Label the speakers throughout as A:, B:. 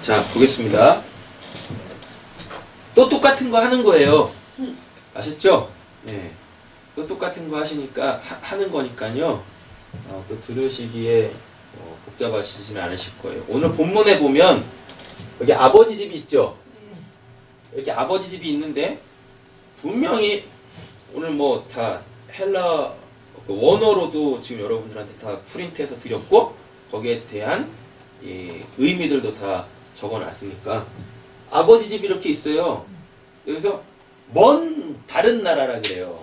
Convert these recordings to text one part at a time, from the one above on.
A: 자, 보겠습니다. 또 똑같은 거 하는 거예요. 아셨죠? 네. 또 똑같은 거 하시니까, 하는 거니까요. 또 들으시기에 복잡하시진 않으실 거예요. 오늘 본문에 보면, 여기 아버지 집이 있죠? 이렇게 아버지 집이 있는데, 분명히 오늘 뭐 다 헬라 원어로도 지금 여러분들한테 다 프린트해서 드렸고, 거기에 대한 의미들도 다 적어놨으니까 아버지 집이 이렇게 있어요. 여기서 먼 다른 나라라 그래요.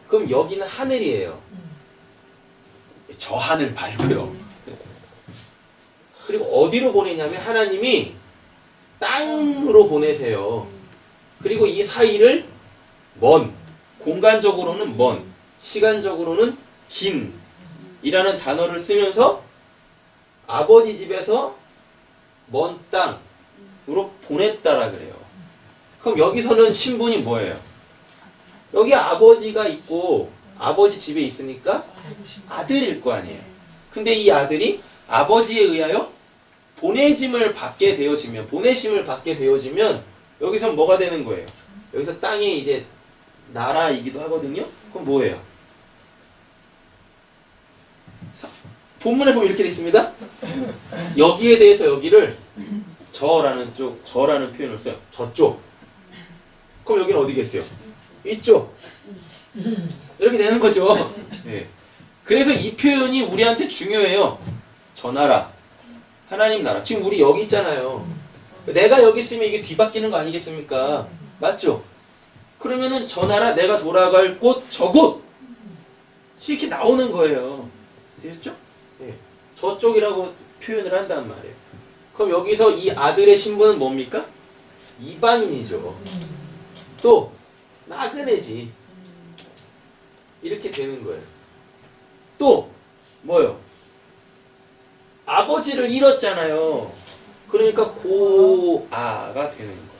A: 그럼 여기는 하늘이에요. 저 하늘 말고요. 그리고 어디로 보내냐면 하나님이 땅으로 보내세요. 그리고 이 사이를 먼, 공간적으로는 먼, 시간적으로는 긴 이라는 단어를 쓰면서 아버지 집에서 먼 땅으로 보냈다라 그래요. 그럼 여기서는 신분이 뭐예요? 여기 아버지가 있고 아버지 집에 있으니까 아들일 거 아니에요. 근데 이 아들이 아버지에 의하여 보내심을 받게 되어지면 여기서 뭐가 되는 거예요? 여기서 땅이 이제 나라이기도 하거든요. 그럼 뭐예요? 본문에 보면 이렇게 되어 있습니다. 여기에 대해서 여기를 저라는 표현을 써요. 저쪽. 그럼 여기는 어디겠어요? 이쪽. 이렇게 되는 거죠. 네. 그래서 이 표현이 우리한테 중요해요. 저 나라, 하나님 나라. 지금 우리 여기 있잖아요. 내가 여기 있으면 이게 뒤바뀌는 거 아니겠습니까? 맞죠? 그러면은 저 나라, 내가 돌아갈 곳, 저곳 이렇게 나오는 거예요. 되셨죠? 네. 저쪽이라고 표현을 한단 말이에요. 그럼 여기서 이 아들의 신분은 뭡니까? 이방인이죠. 또 나그네지. 이렇게 되는 거예요. 또 뭐요? 아버지를 잃었잖아요. 그러니까 고아가 되는 거예요.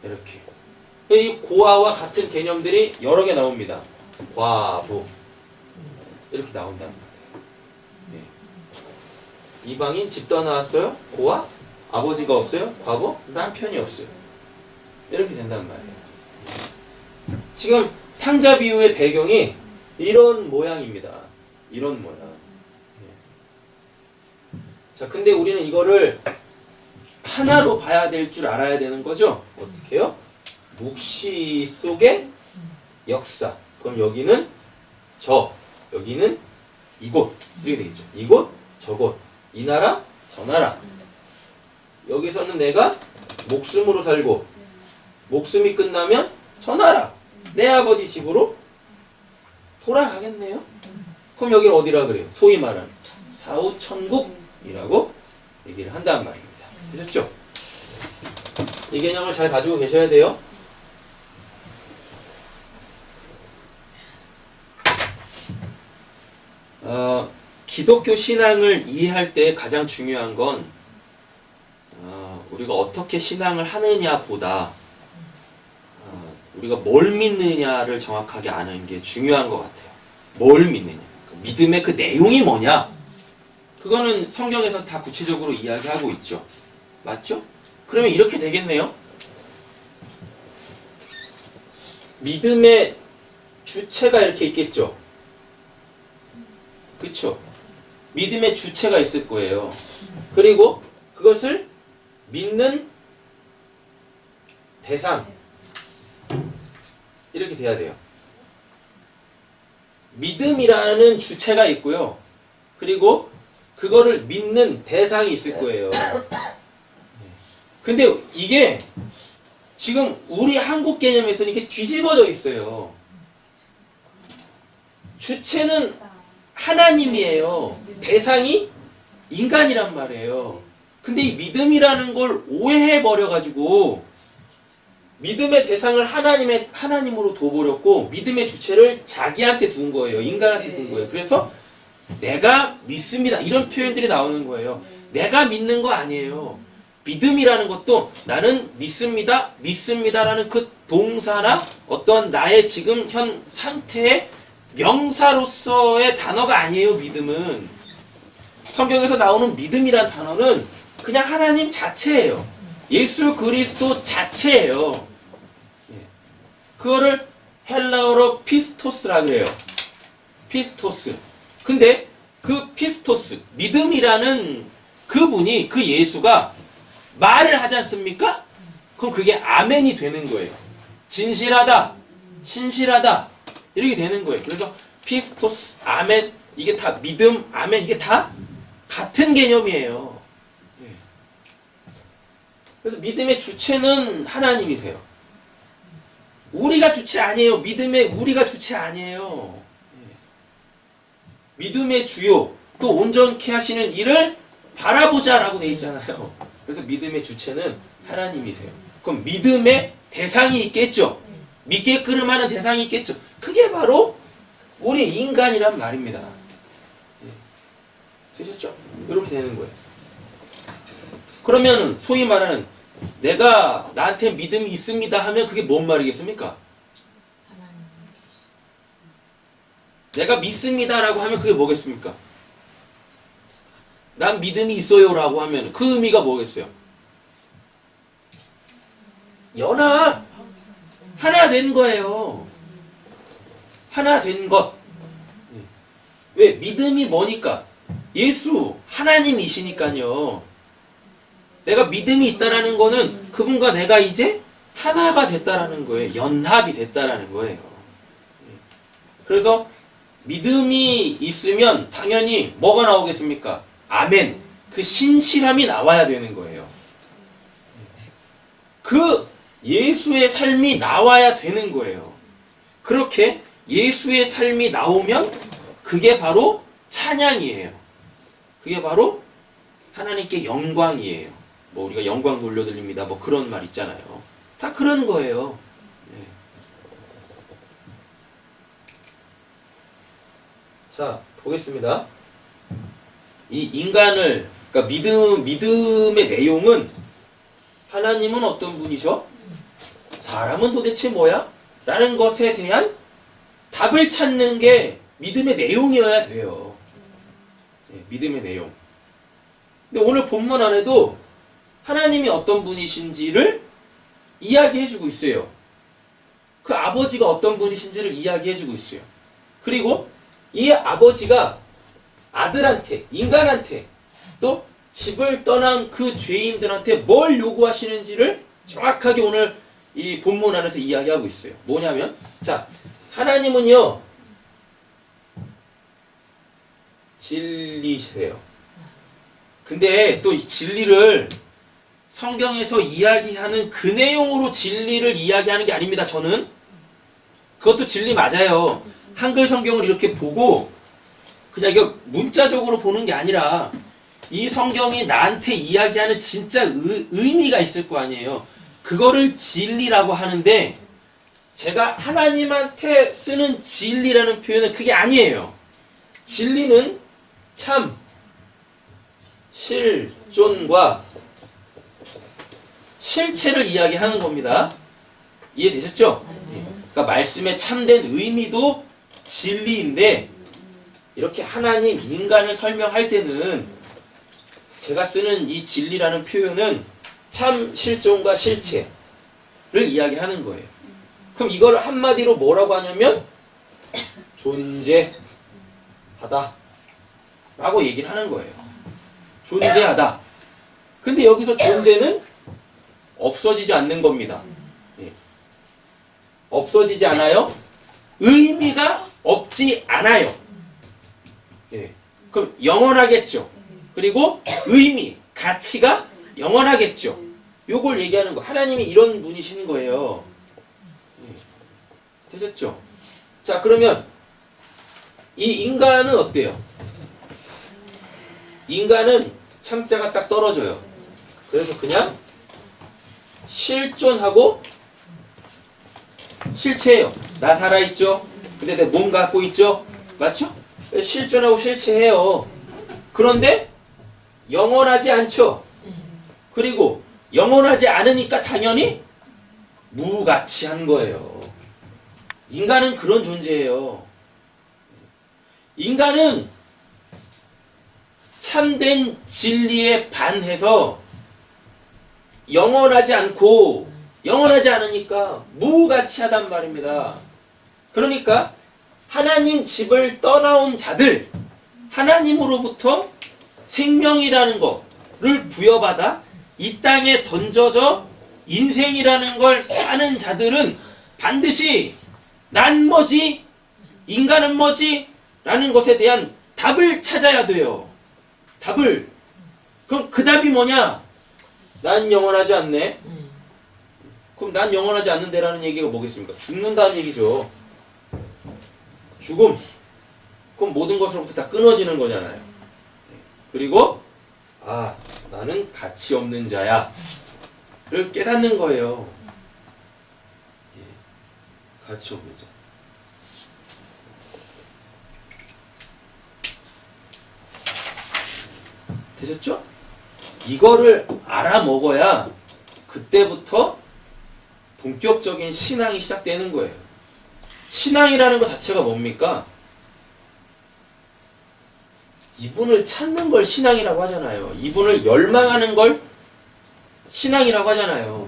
A: 이렇게. 이 고아와 같은 개념들이 여러 개 나옵니다. 과부 이렇게 나온다는 거예요. 네. 이방인 집 떠나왔어요. 고아 아버지가 없어요. 과부 남편이 없어요. 이렇게 된단 말이에요. 지금 탕자 비유의 배경이 이런 모양입니다. 이런 모양. 자, 근데 우리는 이거를 하나로 봐야 될 줄 알아야 되는 거죠. 어떻게 해요? 묵시 속의 역사. 그럼 여기는 여기는 이곳. 이렇게 되겠죠. 이곳, 저곳. 이 나라, 저 나라. 여기서는 내가 목숨으로 살고, 목숨이 끝나면 저 나라, 내 아버지 집으로 돌아가겠네요. 그럼 여기는 어디라 그래요? 소위 말하는 사후천국이라고 얘기를 한단 말입니다. 되셨죠? 이 개념을 잘 가지고 계셔야 돼요. 기독교 신앙을 이해할 때 가장 중요한 건 우리가 어떻게 신앙을 하느냐보다 우리가 뭘 믿느냐를 정확하게 아는 게 중요한 것 같아요. 뭘 믿느냐. 믿음의 그 내용이 뭐냐. 그거는 성경에서 다 구체적으로 이야기하고 있죠. 맞죠? 그러면 이렇게 되겠네요. 믿음의 주체가 이렇게 있겠죠. 그쵸? 믿음의 주체가 있을 거예요. 그리고 그것을 믿는 대상 이렇게 돼야 돼요. 믿음이라는 주체가 있고요. 그리고 그거를 믿는 대상이 있을 거예요. 근데 이게 지금 우리 한국 개념에서는 이게 뒤집어져 있어요. 주체는 하나님이에요. 대상이 인간이란 말이에요. 근데 이 믿음이라는 걸 오해해버려가지고 믿음의 대상을 하나님으로 둬버렸고 믿음의 주체를 자기한테 둔 거예요. 인간한테 둔 거예요. 그래서 내가 믿습니다. 이런 표현들이 나오는 거예요. 내가 믿는 거 아니에요. 믿음이라는 것도 나는 믿습니다라는 그 동사나 어떤 나의 지금 현 상태의 명사로서의 단어가 아니에요. 믿음은 성경에서 나오는 믿음이란 단어는 그냥 하나님 자체예요. 예수 그리스도 자체예요. 예. 그거를 헬라어로 피스토스라 그래요. 피스토스. 근데 그 피스토스, 믿음이라는 그분이, 그 예수가 말을 하지 않습니까? 그럼 그게 아멘이 되는 거예요. 진실하다, 신실하다, 이렇게 되는 거예요. 그래서 피스토스, 아멘, 이게 다 믿음, 아멘, 이게 다 같은 개념이에요. 그래서 믿음의 주체는 하나님이세요. 우리가 주체 아니에요. 믿음의 우리가 주체 아니에요. 믿음의 주요, 또 온전케 하시는 이를 바라보자라고 되어 있잖아요. 그래서 믿음의 주체는 하나님이세요. 그럼 믿음의 대상이 있겠죠. 믿게끔 하는 대상이 있겠죠. 그게 바로 우리 인간이란 말입니다. 되셨죠? 이렇게 되는 거예요. 그러면 소위 말하는 내가 나한테 믿음이 있습니다 하면 그게 뭔 말이겠습니까? 내가 믿습니다라고 하면 그게 뭐겠습니까? 난 믿음이 있어요라고 하면 그 의미가 뭐겠어요? 연합! 하나 된 거예요. 하나 된 것. 왜? 믿음이 뭐니까? 예수, 하나님이시니까요. 내가 믿음이 있다라는 거는 그분과 내가 이제 하나가 됐다라는 거예요. 연합이 됐다라는 거예요. 그래서 믿음이 있으면 당연히 뭐가 나오겠습니까? 아멘. 그 신실함이 나와야 되는 거예요. 그 예수의 삶이 나와야 되는 거예요. 그렇게 예수의 삶이 나오면 그게 바로 찬양이에요. 그게 바로 하나님께 영광이에요. 뭐 우리가 영광 돌려드립니다. 뭐 그런 말 있잖아요. 다 그런 거예요. 네. 자, 보겠습니다. 이 인간을, 그러니까 믿음의 내용은 하나님은 어떤 분이셔? 사람은 도대체 뭐야? 라는 것에 대한 답을 찾는 게 믿음의 내용이어야 돼요. 네, 믿음의 내용. 근데 오늘 본문 안에도 하나님이 어떤 분이신지를 이야기해주고 있어요. 그 아버지가 어떤 분이신지를 이야기해주고 있어요. 그리고 이 아버지가 아들한테, 인간한테, 또 집을 떠난 그 죄인들한테 뭘 요구하시는지를 정확하게 오늘 이 본문 안에서 이야기하고 있어요. 뭐냐면, 자, 하나님은요, 진리세요. 근데 또 이 진리를 성경에서 이야기하는 그 내용으로 진리를 이야기하는 게 아닙니다. 저는 그것도 진리 맞아요. 한글 성경을 이렇게 보고 그냥 이거 문자적으로 보는 게 아니라 이 성경이 나한테 이야기하는 진짜 의미가 있을 거 아니에요. 그거를 진리라고 하는데 제가 하나님한테 쓰는 진리라는 표현은 그게 아니에요. 진리는 참, 실존과 실체를 이야기하는 겁니다. 이해되셨죠? 그러니까 말씀의 참된 의미도 진리인데 이렇게 하나님, 인간을 설명할 때는 제가 쓰는 이 진리라는 표현은 참, 실존과 실체를 이야기하는 거예요. 그럼 이걸 한마디로 뭐라고 하냐면 존재하다 라고 얘기를 하는 거예요. 존재하다. 근데 여기서 존재는 없어지지 않는 겁니다. 예. 없어지지 않아요? 의미가 없지 않아요. 예. 그럼 영원하겠죠. 그리고 의미, 가치가 영원하겠죠. 요걸 얘기하는 거. 하나님이 이런 분이시는 거예요. 예. 되셨죠? 자, 그러면 이 인간은 어때요? 인간은 참자가 딱 떨어져요. 그래서 그냥 실존하고 실체예요. 나 살아있죠? 근데 내 몸 갖고 있죠? 맞죠? 실존하고 실체예요. 그런데 영원하지 않죠? 그리고 영원하지 않으니까 당연히 무가치한 거예요. 인간은 그런 존재예요. 인간은 참된 진리에 반해서 영원하지 않고 영원하지 않으니까 무가치하단 말입니다. 그러니까 하나님 집을 떠나온 자들, 하나님으로부터 생명이라는 거를 부여받아 이 땅에 던져져 인생이라는 걸 사는 자들은 반드시 난 뭐지? 인간은 뭐지? 라는 것에 대한 답을 찾아야 돼요. 답을. 그럼 그 답이 뭐냐? 난 영원하지 않네. 그럼 난 영원하지 않는데라는 얘기가 뭐겠습니까? 죽는다는 얘기죠. 죽음. 그럼 모든 것으로부터 다 끊어지는 거잖아요. 그리고 나는 가치 없는 자야 를 깨닫는 거예요. 가치 없는 자. 되셨죠? 이거를 알아먹어야 그때부터 본격적인 신앙이 시작되는 거예요. 신앙이라는 것 자체가 뭡니까? 이분을 찾는 걸 신앙이라고 하잖아요. 이분을 열망하는 걸 신앙이라고 하잖아요.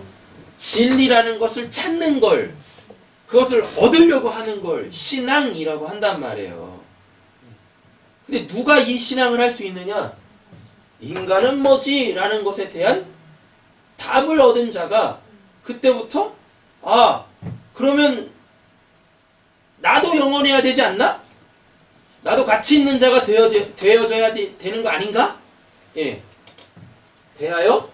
A: 진리라는 것을 찾는 걸, 그것을 얻으려고 하는 걸 신앙이라고 한단 말이에요. 근데 누가 이 신앙을 할 수 있느냐? 인간은 뭐지? 라는 것에 대한 답을 얻은 자가 그때부터 그러면 나도 영원해야 되지 않나? 나도 가치 있는 자가 되어져야 되는 거 아닌가? 대하여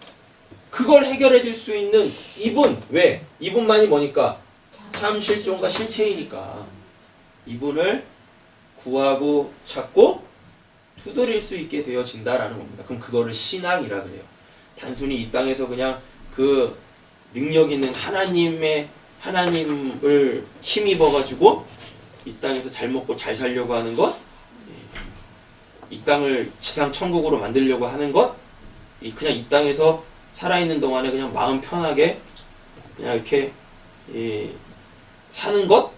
A: 그걸 해결해 줄 수 있는 이분. 왜? 이분만이 뭐니까? 참 실존과 실체이니까. 이분을 구하고 찾고 두드릴 수 있게 되어진다라는 겁니다. 그럼 그거를 신앙이라 그래요. 단순히 이 땅에서 그냥 그 능력 있는 하나님을 힘입어가지고 이 땅에서 잘 먹고 잘 살려고 하는 것, 이 땅을 지상 천국으로 만들려고 하는 것, 그냥 이 땅에서 살아있는 동안에 그냥 마음 편하게 그냥 이렇게 사는 것,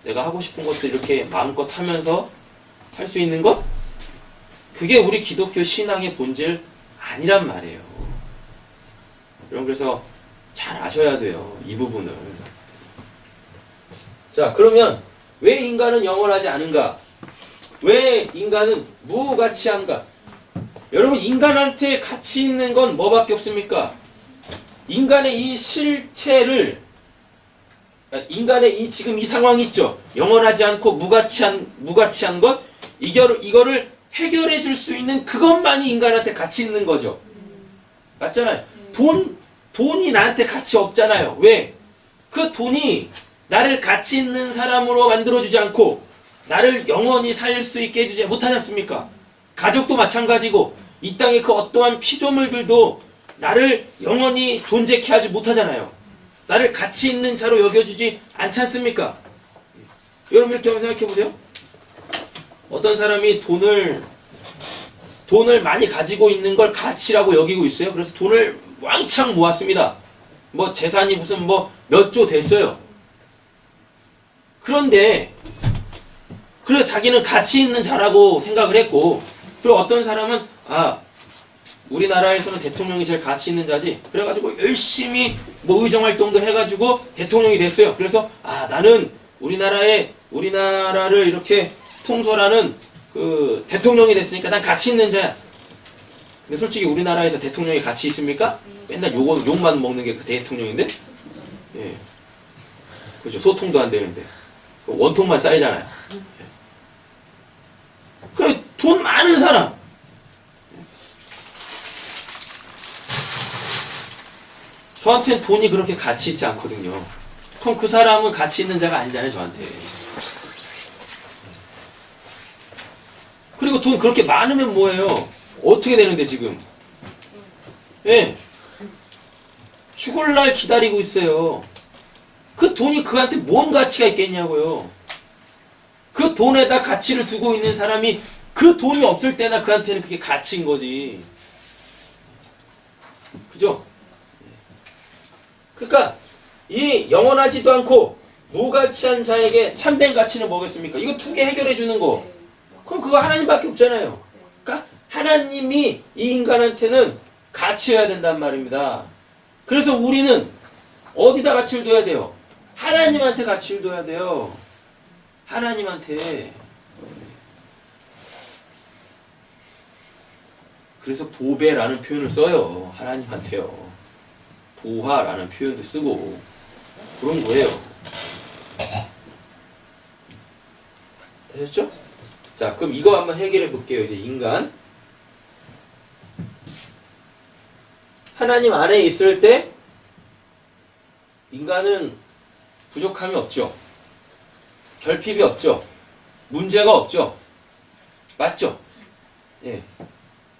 A: 내가 하고 싶은 것도 이렇게 마음껏 하면서 살 수 있는 것, 그게 우리 기독교 신앙의 본질 아니란 말이에요. 여러분 그래서 잘 아셔야 돼요. 이 부분을. 자, 그러면 왜 인간은 영원하지 않은가? 왜 인간은 무가치한가? 여러분 인간한테 가치 있는 건 뭐밖에 없습니까? 인간의 이 실체를, 인간의 지금 이 상황 있죠? 영원하지 않고 무가치한 것, 이거를 해결해 줄 수 있는 그것만이 인간한테 가치 있는 거죠. 맞잖아요. 돈이 나한테 가치 없잖아요. 왜? 그 돈이 나를 가치 있는 사람으로 만들어주지 않고 나를 영원히 살 수 있게 해주지 못하지 않습니까? 가족도 마찬가지고 이 땅의 그 어떠한 피조물들도 나를 영원히 존재케 하지 못하잖아요. 나를 가치 있는 자로 여겨주지 않지 않습니까? 여러분 이렇게 한번 생각해 보세요. 어떤 사람이 돈을 많이 가지고 있는 걸 가치라고 여기고 있어요. 그래서 돈을 왕창 모았습니다. 뭐 재산이 무슨 몇 조 됐어요. 그런데 그래서 자기는 가치 있는 자라고 생각을 했고, 그리고 어떤 사람은 우리나라에서는 대통령이 제일 가치 있는 자지. 그래가지고 열심히 의정활동들 해가지고 대통령이 됐어요. 그래서 나는 우리나라를 이렇게 통솔하는 그 대통령이 됐으니까 난 가치 있는 자야. 근데 솔직히 우리나라에서 대통령이 가치 있습니까? 맨날 욕만 먹는 게 그 대통령인데? 예. 그렇죠. 소통도 안 되는데. 원통만 쌓이잖아요. 그래, 돈 많은 사람. 저한테는 돈이 그렇게 가치 있지 않거든요. 그럼 그 사람은 가치 있는 자가 아니잖아요, 저한테. 그리고 돈 그렇게 많으면 뭐예요? 어떻게 되는데, 지금? 예. 죽을 날 기다리고 있어요. 그 돈이 그한테 뭔 가치가 있겠냐고요. 그 돈에다 가치를 두고 있는 사람이 그 돈이 없을 때나 그한테는 그게 가치인 거지. 그죠? 그러니까 이 영원하지도 않고 무가치한 자에게 참된 가치는 뭐겠습니까? 이거 두 개 해결해 주는 거. 그럼 그거 하나님밖에 없잖아요. 그러니까 하나님이 이 인간한테는 가치여야 된단 말입니다. 그래서 우리는 어디다 가치를 둬야 돼요? 하나님한테 가치를 둬야 돼요. 하나님한테. 그래서 보배라는 표현을 써요. 하나님한테요. 보화라는 표현도 쓰고 그런 거예요. 되셨죠? 자, 그럼 이거 한번 해결해 볼게요. 이제 인간. 하나님 안에 있을 때 인간은 부족함이 없죠. 결핍이 없죠. 문제가 없죠. 맞죠? 예.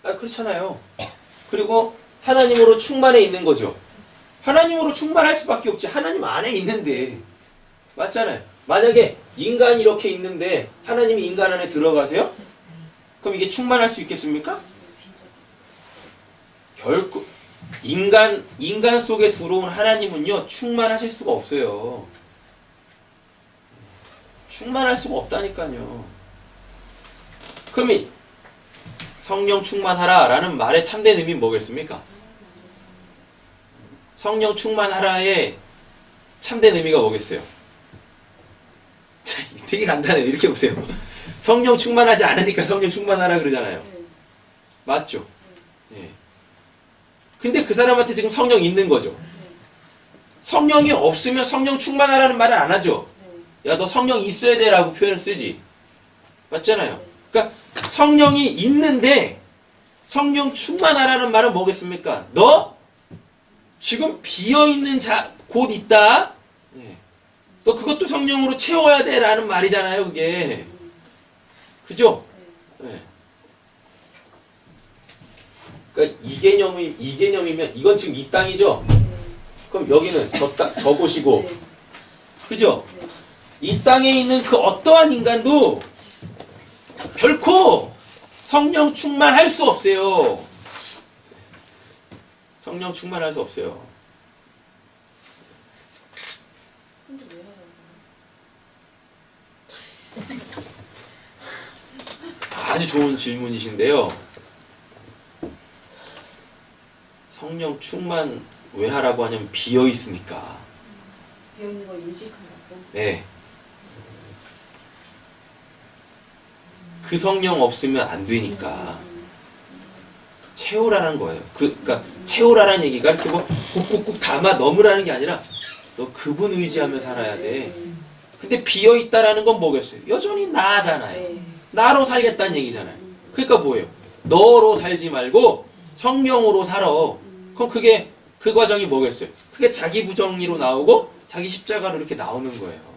A: 아, 그렇잖아요. 그리고 하나님으로 충만해 있는 거죠. 하나님으로 충만할 수밖에 없지. 하나님 안에 있는데. 맞잖아요. 만약에 인간이 이렇게 있는데 하나님이 인간 안에 들어가세요? 그럼 이게 충만할 수 있겠습니까? 결코 인간 속에 들어온 하나님은요 충만하실 수가 없어요. 충만할 수가 없다니까요. 그럼 성령 충만하라 라는 말의 참된 의미는 뭐겠습니까? 성령 충만하라의 참된 의미가 뭐겠어요? 되게 간단해요. 이렇게 보세요. 성령 충만하지 않으니까 성령 충만하라 그러잖아요. 맞죠? 예. 근데 그 사람한테 지금 성령 있는 거죠. 성령이 없으면 성령 충만하라는 말을 안 하죠. 야, 너 성령 있어야 돼 라고 표현을 쓰지. 맞잖아요. 그러니까 성령이 있는데 성령 충만하라는 말은 뭐겠습니까? 너 지금 비어있는 곳 있다. 너 그것도 성령으로 채워야 돼 라는 말이잖아요. 그게. 그죠? 네. 그러니까 이 개념이면 이건 지금 이 땅이죠? 그럼 여기는 저곳이고. 그죠? 이 땅에 있는 그 어떠한 인간도 결코 성령 충만할 수 없어요. 성령 충만할 수 없어요. 아주 좋은 질문이신데요. 성령 충만 왜 하라고 하냐면 비어 있으니까.
B: 비어 있는 걸 인식한다고?
A: 네. 그 성령 없으면 안 되니까 채우라는 거예요. 그러니까 채우라는 얘기가 이렇게 뭐 꾹꾹꾹 담아 넣으라는 게 아니라 너 그분 의지하며 살아야 돼. 근데 비어 있다라는 건 뭐겠어요? 여전히 나잖아요. 나로 살겠다는 얘기잖아요. 그러니까 뭐예요? 너로 살지 말고 성령으로 살아. 그럼 그게 그 과정이 뭐겠어요? 그게 자기 부정리로 나오고 자기 십자가로 이렇게 나오는 거예요.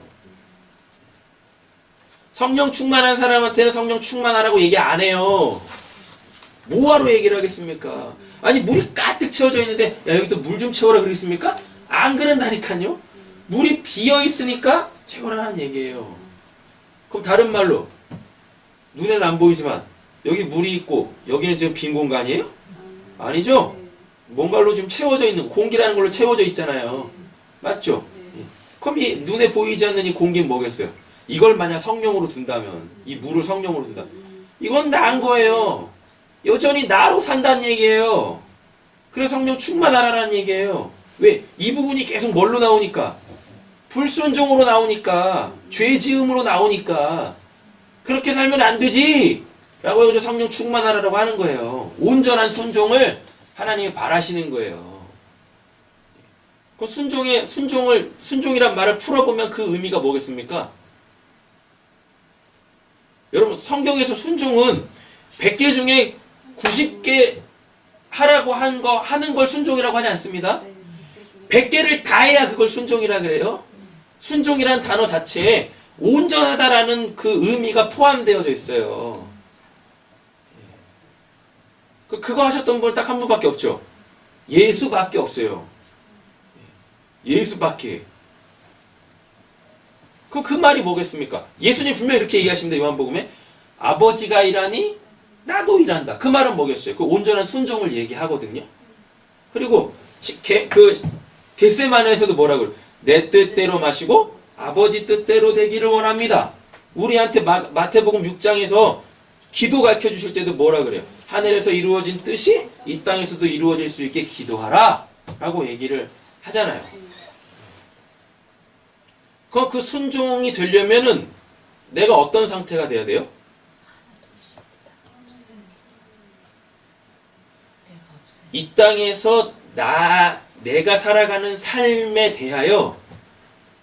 A: 성령 충만한 사람한테는 성령 충만하라고 얘기 안 해요. 뭐하러 얘기를 하겠습니까? 아니 물이 가득 채워져 있는데 야 여기 또 물 좀 채워라 그러겠습니까? 안 그런다니까요. 물이 비어 있으니까 채워라는 얘기예요. 그럼 다른 말로 눈에는 안 보이지만 여기 물이 있고 여기는 지금 빈 공간이에요? 아니죠? 뭔가로 지금 채워져 있는 공기라는 걸로 채워져 있잖아요. 맞죠? 그럼 이 눈에 보이지 않는 이 공기는 뭐겠어요? 이걸 만약 성령으로 둔다면 이 물을 성령으로 둔다. 이건 나은 거예요. 여전히 나로 산다는 얘기예요. 그래서 성령 충만하라는 얘기예요. 왜? 이 부분이 계속 뭘로 나오니까? 불순종으로 나오니까 죄지음으로 나오니까 그렇게 살면 안 되지! 라고 해서 성령 충만하라고 하는 거예요. 온전한 순종을 하나님이 바라시는 거예요. 그 순종이란 말을 풀어보면 그 의미가 뭐겠습니까? 여러분, 성경에서 순종은 100개 중에 90개 하라고 하는 걸 순종이라고 하지 않습니다. 100개를 다 해야 그걸 순종이라 그래요. 순종이란 단어 자체에 온전하다라는 그 의미가 포함되어져 있어요. 그거 하셨던 분 딱 한 분밖에 없죠. 예수밖에 없어요. 예수밖에. 그럼 그 말이 뭐겠습니까? 예수님 분명히 이렇게 얘기하신다. 요한복음에 아버지가 일하니 나도 일한다. 그 말은 뭐겠어요? 그 온전한 순종을 얘기하거든요. 그리고 겟세마네에서도 뭐라고 그래요? 내 뜻대로 마시고 아버지 뜻대로 되기를 원합니다. 우리한테 마태복음 6장에서 기도 가르쳐 주실 때도 뭐라 그래요? 하늘에서 이루어진 뜻이 이 땅에서도 이루어질 수 있게 기도하라 라고 얘기를 하잖아요. 그럼 그 순종이 되려면은 내가 어떤 상태가 돼야 돼요? 이 땅에서 내가 살아가는 삶에 대하여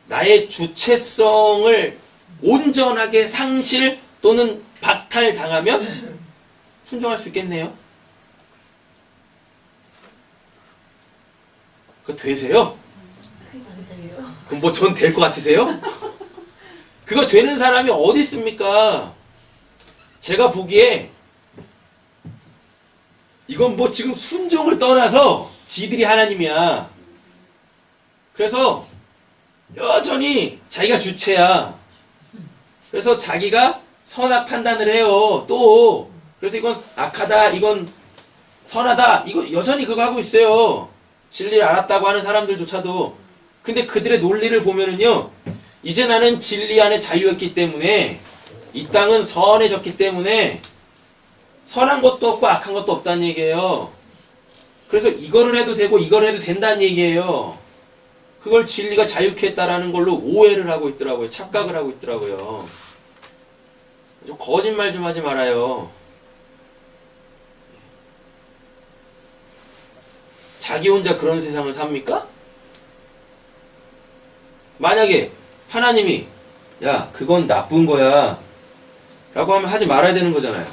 A: 나의 주체성을 온전하게 상실 또는 박탈당하면 순종할 수 있겠네요. 그거 되세요? 그럼 뭐 전 될 것 같으세요? 그거 되는 사람이 어디 있습니까? 제가 보기에 이건 뭐 지금 순종을 떠나서 지들이 하나님이야. 그래서 여전히 자기가 주체야. 그래서 자기가 선악 판단을 해요. 또 그래서 이건 악하다, 이건 선하다, 이거 여전히 그거 하고 있어요. 진리를 알았다고 하는 사람들조차도. 근데 그들의 논리를 보면은요, 이제 나는 진리 안에 자유했기 때문에 이 땅은 선해졌기 때문에 선한 것도 없고 악한 것도 없다는 얘기예요. 그래서 이거를 해도 되고 이걸 해도 된다는 얘기예요. 그걸 진리가 자유케 했다라는 걸로 오해를 하고 있더라고요. 착각을 하고 있더라고요. 좀 거짓말 좀 하지 말아요. 자기 혼자 그런 세상을 삽니까? 만약에 하나님이 야 그건 나쁜 거야 라고 하면 하지 말아야 되는 거잖아요.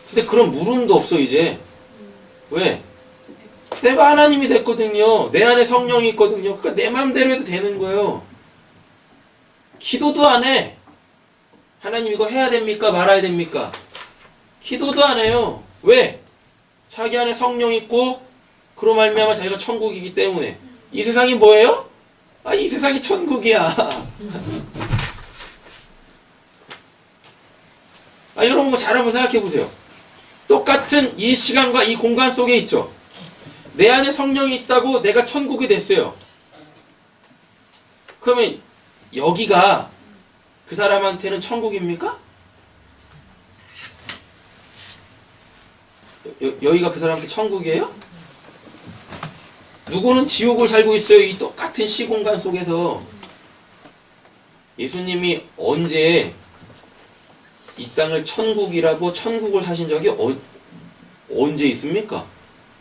A: 근데 그런 물음도 없어 이제. 왜? 내가 하나님이 됐거든요. 내 안에 성령이 있거든요. 그러니까 내 마음대로 해도 되는 거예요. 기도도 안 해. 하나님 이거 해야 됩니까? 말아야 됩니까? 기도도 안 해요. 왜? 자기 안에 성령 있고 그로 말미암아 자기가 천국이기 때문에. 이 세상이 뭐예요? 아, 이 세상이 천국이야. 아, 여러분 잘 한번 생각해 보세요. 똑같은 이 시간과 이 공간 속에 있죠. 내 안에 성령이 있다고 내가 천국이 됐어요. 그러면 여기가 그 사람한테는 천국입니까? 여기가 그 사람한테 천국이에요? 누구는 지옥을 살고 있어요. 이 똑같은 시공간 속에서. 예수님이 언제 이 땅을 천국이라고 천국을 사신 적이 언제 있습니까?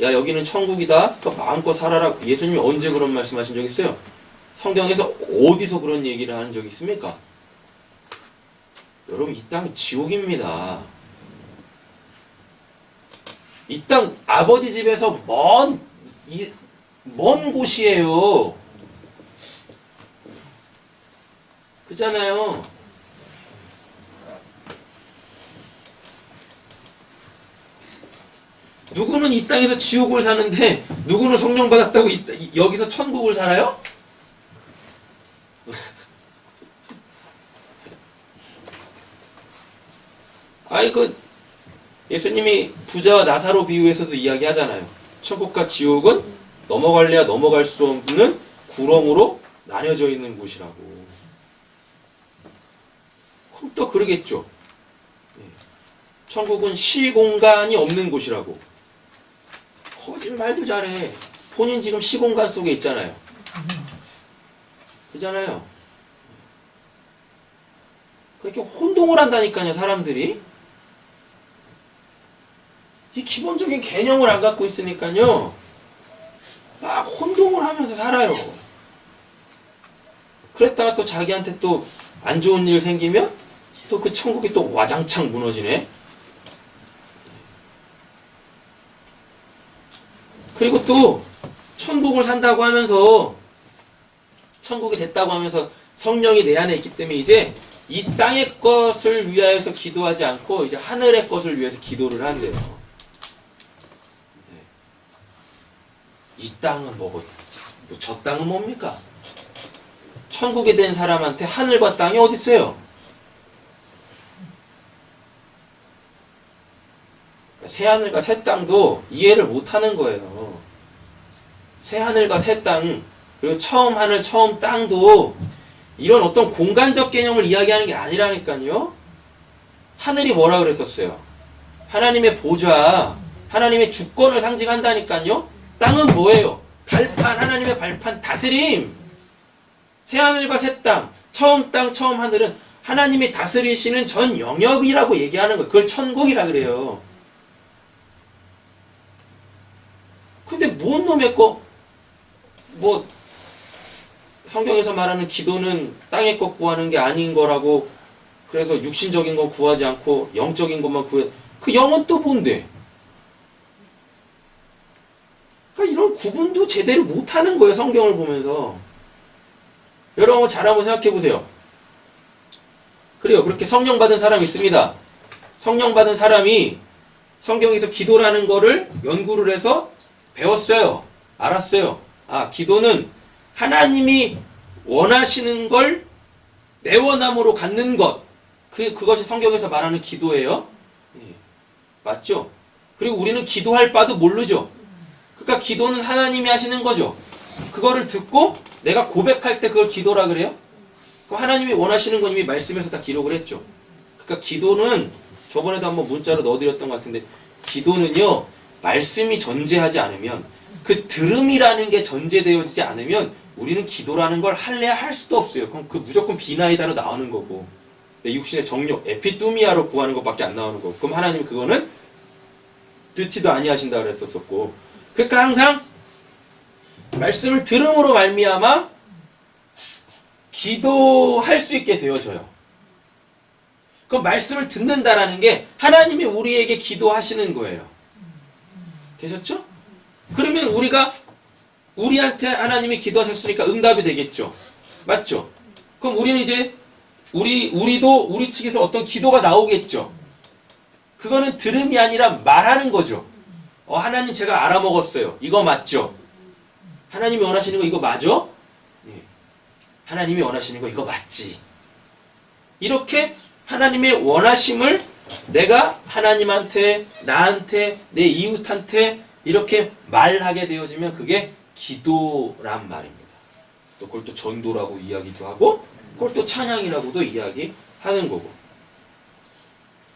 A: 야 여기는 천국이다. 그러니까 마음껏 살아라. 예수님이 언제 그런 말씀하신 적 있어요? 성경에서 어디서 그런 얘기를 하는 적이 있습니까? 여러분 이 땅은 지옥입니다. 이 땅 아버지 집에서 먼 곳이에요. 그잖아요. 누구는 이 땅에서 지옥을 사는데 누구는 성령 받았다고 여기서 천국을 살아요? 아이 예수님이 부자와 나사로 비유에서도 이야기하잖아요. 천국과 지옥은 넘어갈래야 넘어갈 수 없는 구렁으로 나뉘어져 있는 곳이라고. 그럼 또 그러겠죠. 천국은 시공간이 없는 곳이라고. 거짓말도 잘해. 본인 지금 시공간 속에 있잖아요. 그잖아요. 그렇게 혼동을 한다니까요, 사람들이. 이 기본적인 개념을 안 갖고 있으니까요. 막 혼동을 하면서 살아요. 그랬다가 또 자기한테 또 안 좋은 일 생기면 또 그 천국이 또 와장창 무너지네. 그리고 또 천국을 산다고 하면서 천국이 됐다고 하면서 성령이 내 안에 있기 때문에 이제 이 땅의 것을 위하여서 기도하지 않고 이제 하늘의 것을 위해서 기도를 한대요. 이 땅은 뭐고 저 땅은 뭡니까? 천국에 된 사람한테 하늘과 땅이 어디 있어요? 새 하늘과 새 땅도 이해를 못하는 거예요. 새 하늘과 새 땅, 그리고 처음 하늘, 처음 땅도 이런 어떤 공간적 개념을 이야기하는 게 아니라니까요. 하늘이 뭐라 그랬었어요? 하나님의 보좌, 하나님의 주권을 상징한다니까요. 땅은 뭐예요? 발판, 하나님의 발판, 다스림. 새하늘과 새 땅, 처음 땅, 처음 하늘은 하나님이 다스리시는 전 영역이라고 얘기하는 거예요. 그걸 천국이라 그래요. 근데 뭔 놈의 뭐 성경에서 말하는 기도는 땅의 것 구하는 게 아닌 거라고, 그래서 육신적인 건 구하지 않고 영적인 것만 구해. 그 영은 또 뭔데? 그러니까 이런 구분도 제대로 못하는 거예요, 성경을 보면서. 여러분 잘 한번 생각해 보세요. 그래요, 그렇게 성령 받은 사람이 있습니다. 성령 받은 사람이 성경에서 기도라는 거를 연구를 해서 배웠어요. 알았어요. 아, 기도는 하나님이 원하시는 걸 내 원함으로 갖는 것. 그것이 성경에서 말하는 기도예요. 예, 맞죠? 그리고 우리는 기도할 바도 모르죠. 그러니까 기도는 하나님이 하시는 거죠. 그거를 듣고 내가 고백할 때 그걸 기도라 그래요? 그럼 하나님이 원하시는 건 이미 말씀에서 다 기록을 했죠. 그러니까 기도는 저번에도 한번 문자로 넣어드렸던 것 같은데, 기도는요, 말씀이 전제하지 않으면, 그 들음이라는 게 전제되어지지 않으면 우리는 기도라는 걸 할래야 할 수도 없어요. 그럼 그 무조건 비나이다로 나오는 거고, 내 육신의 정욕, 에피두미아로 구하는 것밖에 안 나오는 거고, 그럼 하나님 그거는 듣지도 아니하신다 그랬었고, 그러니까 항상 말씀을 들음으로 말미암아 기도할 수 있게 되어져요. 그럼 말씀을 듣는다라는 게 하나님이 우리에게 기도하시는 거예요. 되셨죠? 그러면 우리한테 하나님이 기도하셨으니까 응답이 되겠죠. 맞죠? 그럼 우리는 이제 우리도 우리 측에서 어떤 기도가 나오겠죠. 그거는 들음이 아니라 말하는 거죠. 하나님 제가 알아먹었어요. 이거 맞죠? 하나님이 원하시는 거 이거 맞죠? 예. 하나님이 원하시는 거 이거 맞지? 이렇게 하나님의 원하심을 내가 하나님한테, 나한테, 내 이웃한테 이렇게 말하게 되어지면 그게 기도란 말입니다. 또 그걸 또 전도라고 이야기도 하고, 그걸 또 찬양이라고도 이야기하는 거고.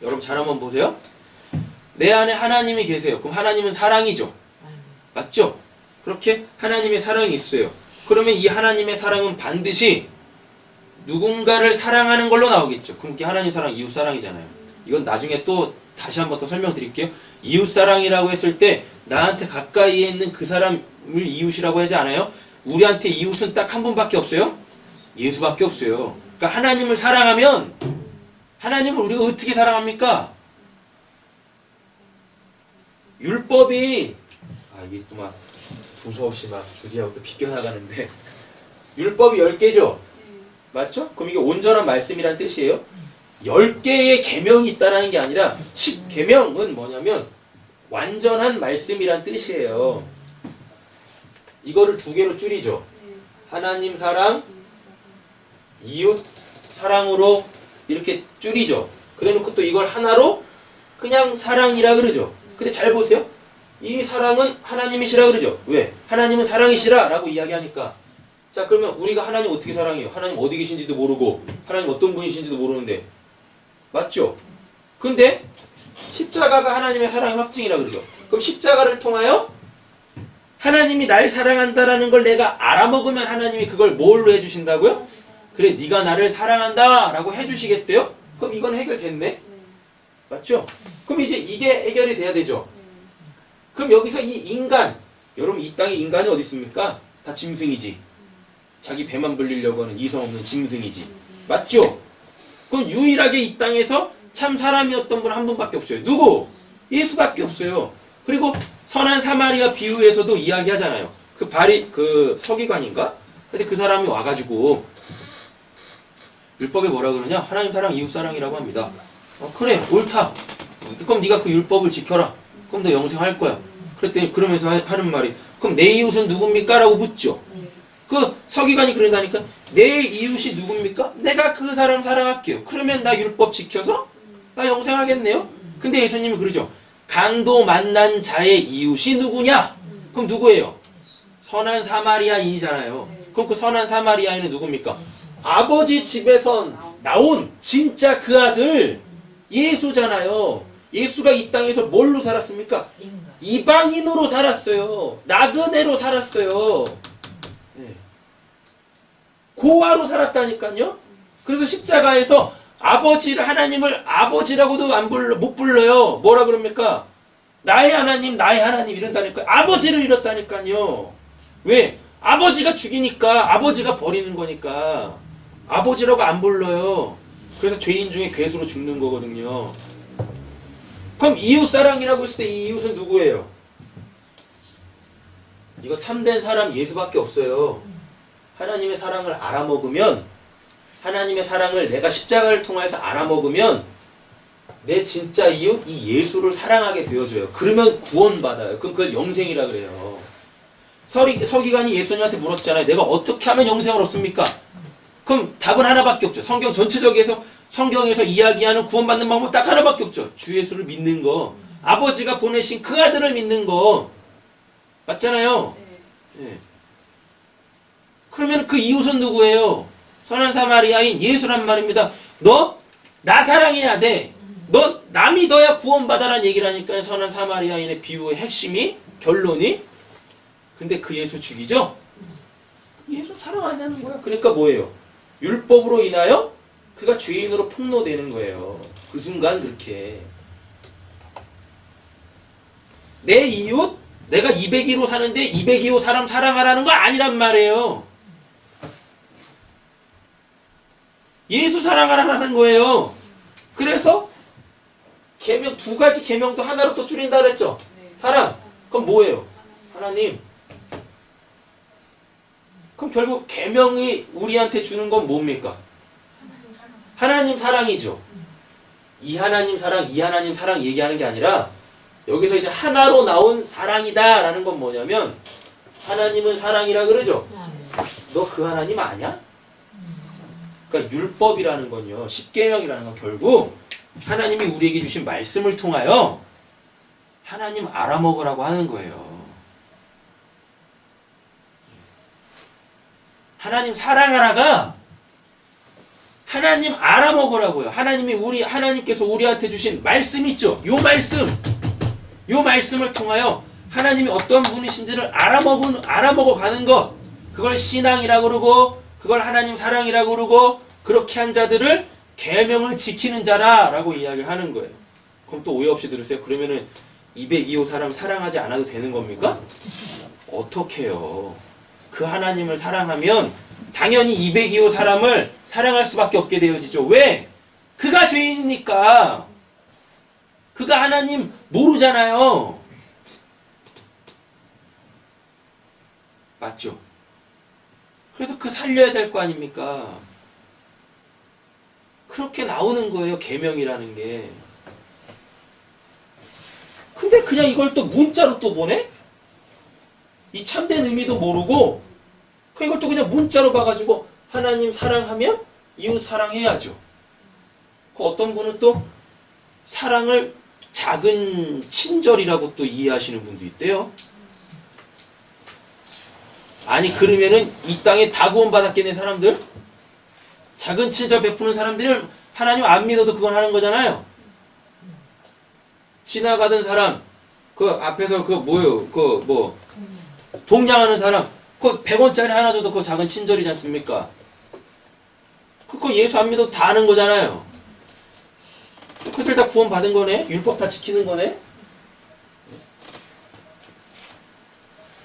A: 여러분 잘 한번 보세요. 내 안에 하나님이 계세요. 그럼 하나님은 사랑이죠. 맞죠? 그렇게 하나님의 사랑이 있어요. 그러면 이 하나님의 사랑은 반드시 누군가를 사랑하는 걸로 나오겠죠. 그럼 이게 하나님 사랑, 이웃 사랑이잖아요. 이건 나중에 또 다시 한번 더 설명드릴게요. 이웃 사랑이라고 했을 때 나한테 가까이에 있는 그 사람을 이웃이라고 하지 않아요? 우리한테 이웃은 딱 한 분밖에 없어요? 예수밖에 없어요. 그러니까 하나님을 사랑하면, 하나님을 우리가 어떻게 사랑합니까? 율법이, 이게 또 막 두서없이 막 주제하고 또 비껴나가는데, 율법이 10개죠? 맞죠? 그럼 이게 온전한 말씀이란 뜻이에요. 10개의 계명이 있다는 게 아니라 10계명은 뭐냐면 완전한 말씀이란 뜻이에요. 이거를 2개로 줄이죠. 하나님 사랑, 이웃 사랑으로 이렇게 줄이죠. 그래놓고 또 이걸 하나로 그냥 사랑이라 그러죠. 근데 잘 보세요. 이 사랑은 하나님이시라 그러죠. 왜? 하나님은 사랑이시라 라고 이야기하니까. 자, 그러면 우리가 하나님 어떻게 사랑해요? 하나님 어디 계신지도 모르고 하나님 어떤 분이신지도 모르는데, 맞죠? 근데 십자가가 하나님의 사랑의 확증이라 그러죠. 그럼 십자가를 통하여 하나님이 날 사랑한다라는 걸 내가 알아먹으면 하나님이 그걸 뭘로 해주신다고요? 그래, 네가 나를 사랑한다 라고 해주시겠대요? 그럼 이건 해결됐네? 맞죠? 그럼 이제 이게 해결이 돼야 되죠. 그럼 여기서 이 인간, 여러분 이 땅에 인간이 어디 있습니까? 다 짐승이지. 자기 배만 불리려고 하는 이성 없는 짐승이지. 맞죠? 그럼 유일하게 이 땅에서 참 사람이었던 분 한 분밖에 없어요. 누구? 예수밖에 없어요. 그리고 선한 사마리아 비유에서도 이야기하잖아요. 그 서기관인가? 근데 그 사람이 와가지고 율법에 뭐라 그러냐? 하나님 사랑, 이웃 사랑이라고 합니다. 그래, 옳다. 그럼 네가 그 율법을 지켜라. 그럼 너 영생할 거야. 그랬더니 그러면서 하는 말이, 그럼 내 이웃은 누굽니까? 라고 묻죠. 그 서기관이 그런다니까, 내 이웃이 누굽니까? 내가 그 사람 사랑할게요. 그러면 나 율법 지켜서 나 영생하겠네요. 근데 예수님이 그러죠. 강도 만난 자의 이웃이 누구냐? 그럼 누구예요? 선한 사마리아인이잖아요. 그럼 그 선한 사마리아인은 누굽니까? 아버지 집에서 나온 진짜 그 아들, 예수잖아요. 예수가 이 땅에서 뭘로 살았습니까?
C: 인간.
A: 이방인으로 살았어요. 나그네로 살았어요. 네. 고아로 살았다니까요. 그래서 십자가에서 아버지를 하나님을 아버지라고도 못 불러요. 뭐라 그럽니까? 나의 하나님, 나의 하나님 이런다니까요. 아버지를 잃었다니까요. 왜? 아버지가 죽이니까 아버지가 버리는 거니까 아버지라고 안 불러요. 그래서 죄인 중에 괴수로 죽는 거거든요. 그럼 이웃사랑이라고 했을 때 이 이웃은 누구예요? 이거 참된 사람 예수밖에 없어요. 하나님의 사랑을 알아먹으면, 하나님의 사랑을 내가 십자가를 통해서 알아먹으면 내 진짜 이웃, 이 예수를 사랑하게 되어줘요. 그러면 구원받아요. 그럼 그걸 영생이라 그래요. 서기관이 예수님한테 물었잖아요. 내가 어떻게 하면 영생을 얻습니까? 그럼 답은 하나밖에 없죠. 성경에서 이야기하는 구원받는 방법 딱 하나밖에 없죠. 주 예수를 믿는 거. 아버지가 보내신 그 아들을 믿는 거. 맞잖아요.
B: 네.
A: 예. 그러면 그 이웃은 누구예요? 선한 사마리아인 예수란 말입니다. 너 나 사랑해야 돼. 너 나 믿어야 구원받아라는 얘기를 하니까 선한 사마리아인의 비유의 핵심이 결론이 근데 그 예수 죽이죠? 예수 사랑 안 하는 거야. 그러니까 뭐예요? 율법으로 인하여 그가 죄인으로 폭로되는 거예요. 그 순간 그렇게 내 이웃 내가 202로 사는데 202호 사람 사랑하라는 거 아니란 말이에요. 예수 사랑하라는 거예요. 그래서 계명 두 가지 계명도 하나로 또 줄인다 그랬죠.
B: 네.
A: 사랑. 그럼 뭐예요? 하나님. 그럼 결국 계명이 우리한테 주는 건 뭡니까? 하나님 사랑이죠. 이 하나님 사랑 얘기하는 게 아니라 여기서 이제 하나로 나온 사랑이다라는 건 뭐냐면 하나님은 사랑이라 그러죠. 너 그 하나님 아냐? 그러니까 율법이라는 건요. 십계명이라는 건 결국 하나님이 우리에게 주신 말씀을 통하여 하나님 알아먹으라고 하는 거예요. 하나님 사랑하라가 하나님 알아먹으라고요. 하나님께서 우리한테 주신 말씀 있죠. 요 말씀을 통하여 하나님이 어떤 분이신지를 알아먹어 가는 것. 그걸 신앙이라고 그러고 그걸 하나님 사랑이라고 그러고 그렇게 한 자들을 계명을 지키는 자라라고 이야기를 하는 거예요. 그럼 또 오해 없이 들으세요. 그러면은 202호 사람 사랑하지 않아도 되는 겁니까? 어떡해요. 그 하나님을 사랑하면 당연히 202호 사람을 사랑할 수밖에 없게 되어지죠. 왜? 그가 죄인이니까. 그가 하나님 모르잖아요. 맞죠? 그래서 그 살려야 될 거 아닙니까? 그렇게 나오는 거예요. 계명이라는 게. 근데 그냥 이걸 또 문자로 또 보내? 이 참된 의미도 모르고 이걸 또 그냥 문자로 봐가지고 하나님 사랑하면 이웃 사랑해야죠. 그 어떤 분은 또 사랑을 작은 친절이라고 또 이해하시는 분도 있대요. 아니 그러면은 이 땅에 다 구원받았겠네 사람들? 작은 친절 베푸는 사람들은 하나님 안 믿어도 그건 하는 거잖아요. 지나가던 사람 그 앞에서 그 뭐예요? 그 뭐 동냥하는 사람 그 100원짜리 하나 줘도 그거 작은 친절이지 않습니까? 그거 예수 안 믿어도 다 하는 거잖아요. 그들 다 구원 받은 거네? 율법 다 지키는 거네?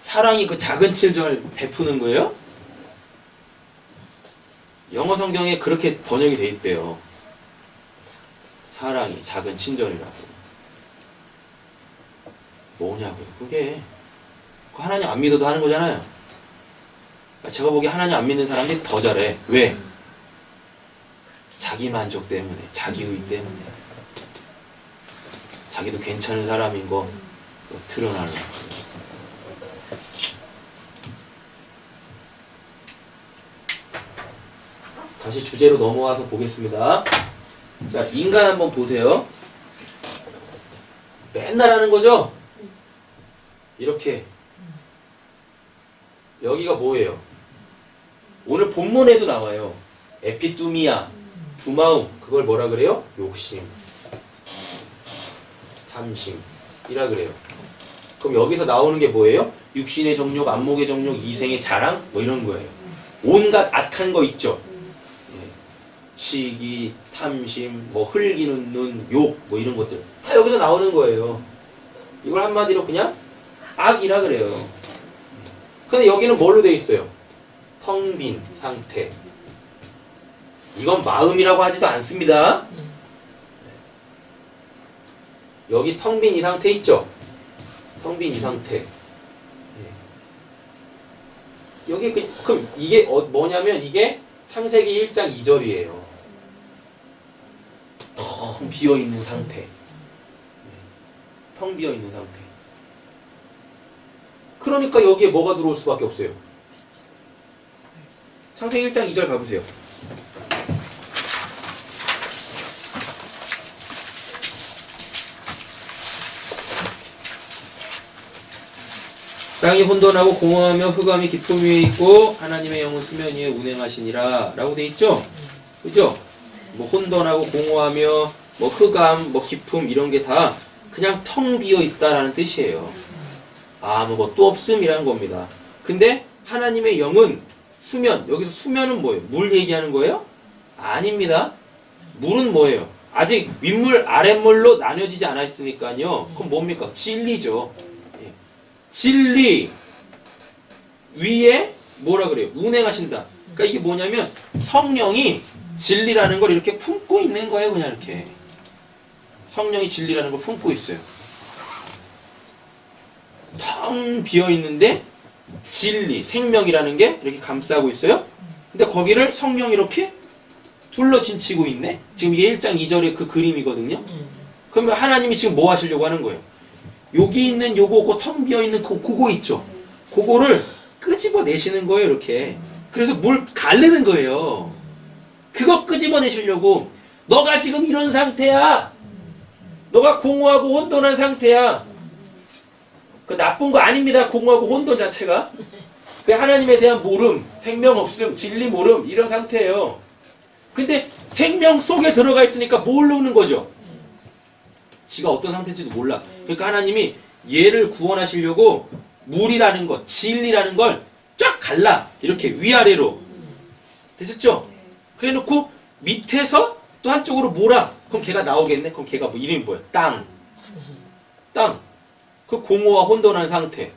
A: 사랑이 그 작은 친절 베푸는 거예요? 영어 성경에 그렇게 번역이 돼 있대요. 사랑이 작은 친절이라고. 뭐냐고요? 그게 하나님 안 믿어도 하는 거잖아요. 제가 보기에 하나님 안 믿는 사람들이 더 잘해. 왜? 자기 만족 때문에, 자기의 때문에. 자기도 괜찮은 사람인 거 드러나려고. 다시 주제로 넘어와서 보겠습니다. 자, 인간 한번 보세요. 맨날 하는 거죠? 이렇게. 여기가 뭐예요? 오늘 본문에도 나와요. 에피뚜미아, 두마움. 그걸 뭐라 그래요? 욕심. 탐심이라 그래요. 그럼 여기서 나오는 게 뭐예요? 육신의 정욕, 안목의 정욕, 이생의 자랑 뭐 이런 거예요. 온갖 악한 거 있죠. 예. 시기, 탐심, 뭐 흘기는 눈, 욕 뭐 이런 것들 다 여기서 나오는 거예요. 이걸 한마디로 그냥 악이라 그래요. 근데 여기는 뭘로 돼 있어요? 텅 빈 상태. 이건 마음이라고 하지도 않습니다. 여기 텅 빈 이 상태 있죠? 텅 빈 이 상태. 여기 그럼 이게 뭐냐면 이게 창세기 1장 2절이에요. 텅 비어 있는 상태. 텅 비어 있는 상태. 그러니까 여기에 뭐가 들어올 수밖에 없어요. 창세기 1장 2절 가보세요. 땅이 혼돈하고 공허하며 흑암이 깊음 위에 있고 하나님의 영은 수면 위에 운행하시니라 라고 돼 있죠? 그죠? 뭐 혼돈하고 공허하며 뭐 흑암, 뭐 깊음 이런 게 다 그냥 텅 비어 있다라는 뜻이에요. 아무것도 없음이라는 겁니다. 근데 하나님의 영은 수면, 여기서 수면은 뭐예요? 물 얘기하는 거예요? 아닙니다. 물은 뭐예요? 아직 윗물, 아랫물로 나뉘어지지 않았으니까요. 그럼 뭡니까? 진리죠. 진리 위에 뭐라 그래요? 운행하신다. 그러니까 이게 뭐냐면 성령이 진리라는 걸 이렇게 품고 있는 거예요. 그냥 이렇게. 성령이 진리라는 걸 품고 있어요. 텅 비어 있는데 진리, 생명이라는 게 이렇게 감싸고 있어요. 근데 거기를 성령이 이렇게 둘러진치고 있네. 지금 이게 1장 2절의 그 그림이거든요. 그러면 하나님이 지금 뭐 하시려고 하는 거예요? 여기 있는 요거, 그 텅 비어 있는 그거 있죠. 그거를 끄집어 내시는 거예요, 이렇게. 그래서 물 가르는 거예요. 그거 끄집어 내시려고. 너가 지금 이런 상태야. 너가 공허하고 혼돈한 상태야. 그 나쁜 거 아닙니다. 공허하고 혼돈 자체가. 그 하나님에 대한 모름, 생명 없음, 진리 모름 이런 상태예요. 근데 생명 속에 들어가 있으니까 모르는 거죠. 지가 어떤 상태인지도 몰라. 그러니까 하나님이 얘를 구원하시려고 물이라는 것, 진리라는 걸 쫙 갈라. 이렇게 위아래로. 됐었죠? 그래 놓고 밑에서 또 한쪽으로 몰아. 그럼 걔가 나오겠네? 그럼 걔가 뭐 이름이 뭐야? 땅. 땅. 그 공허와 혼돈한 상태.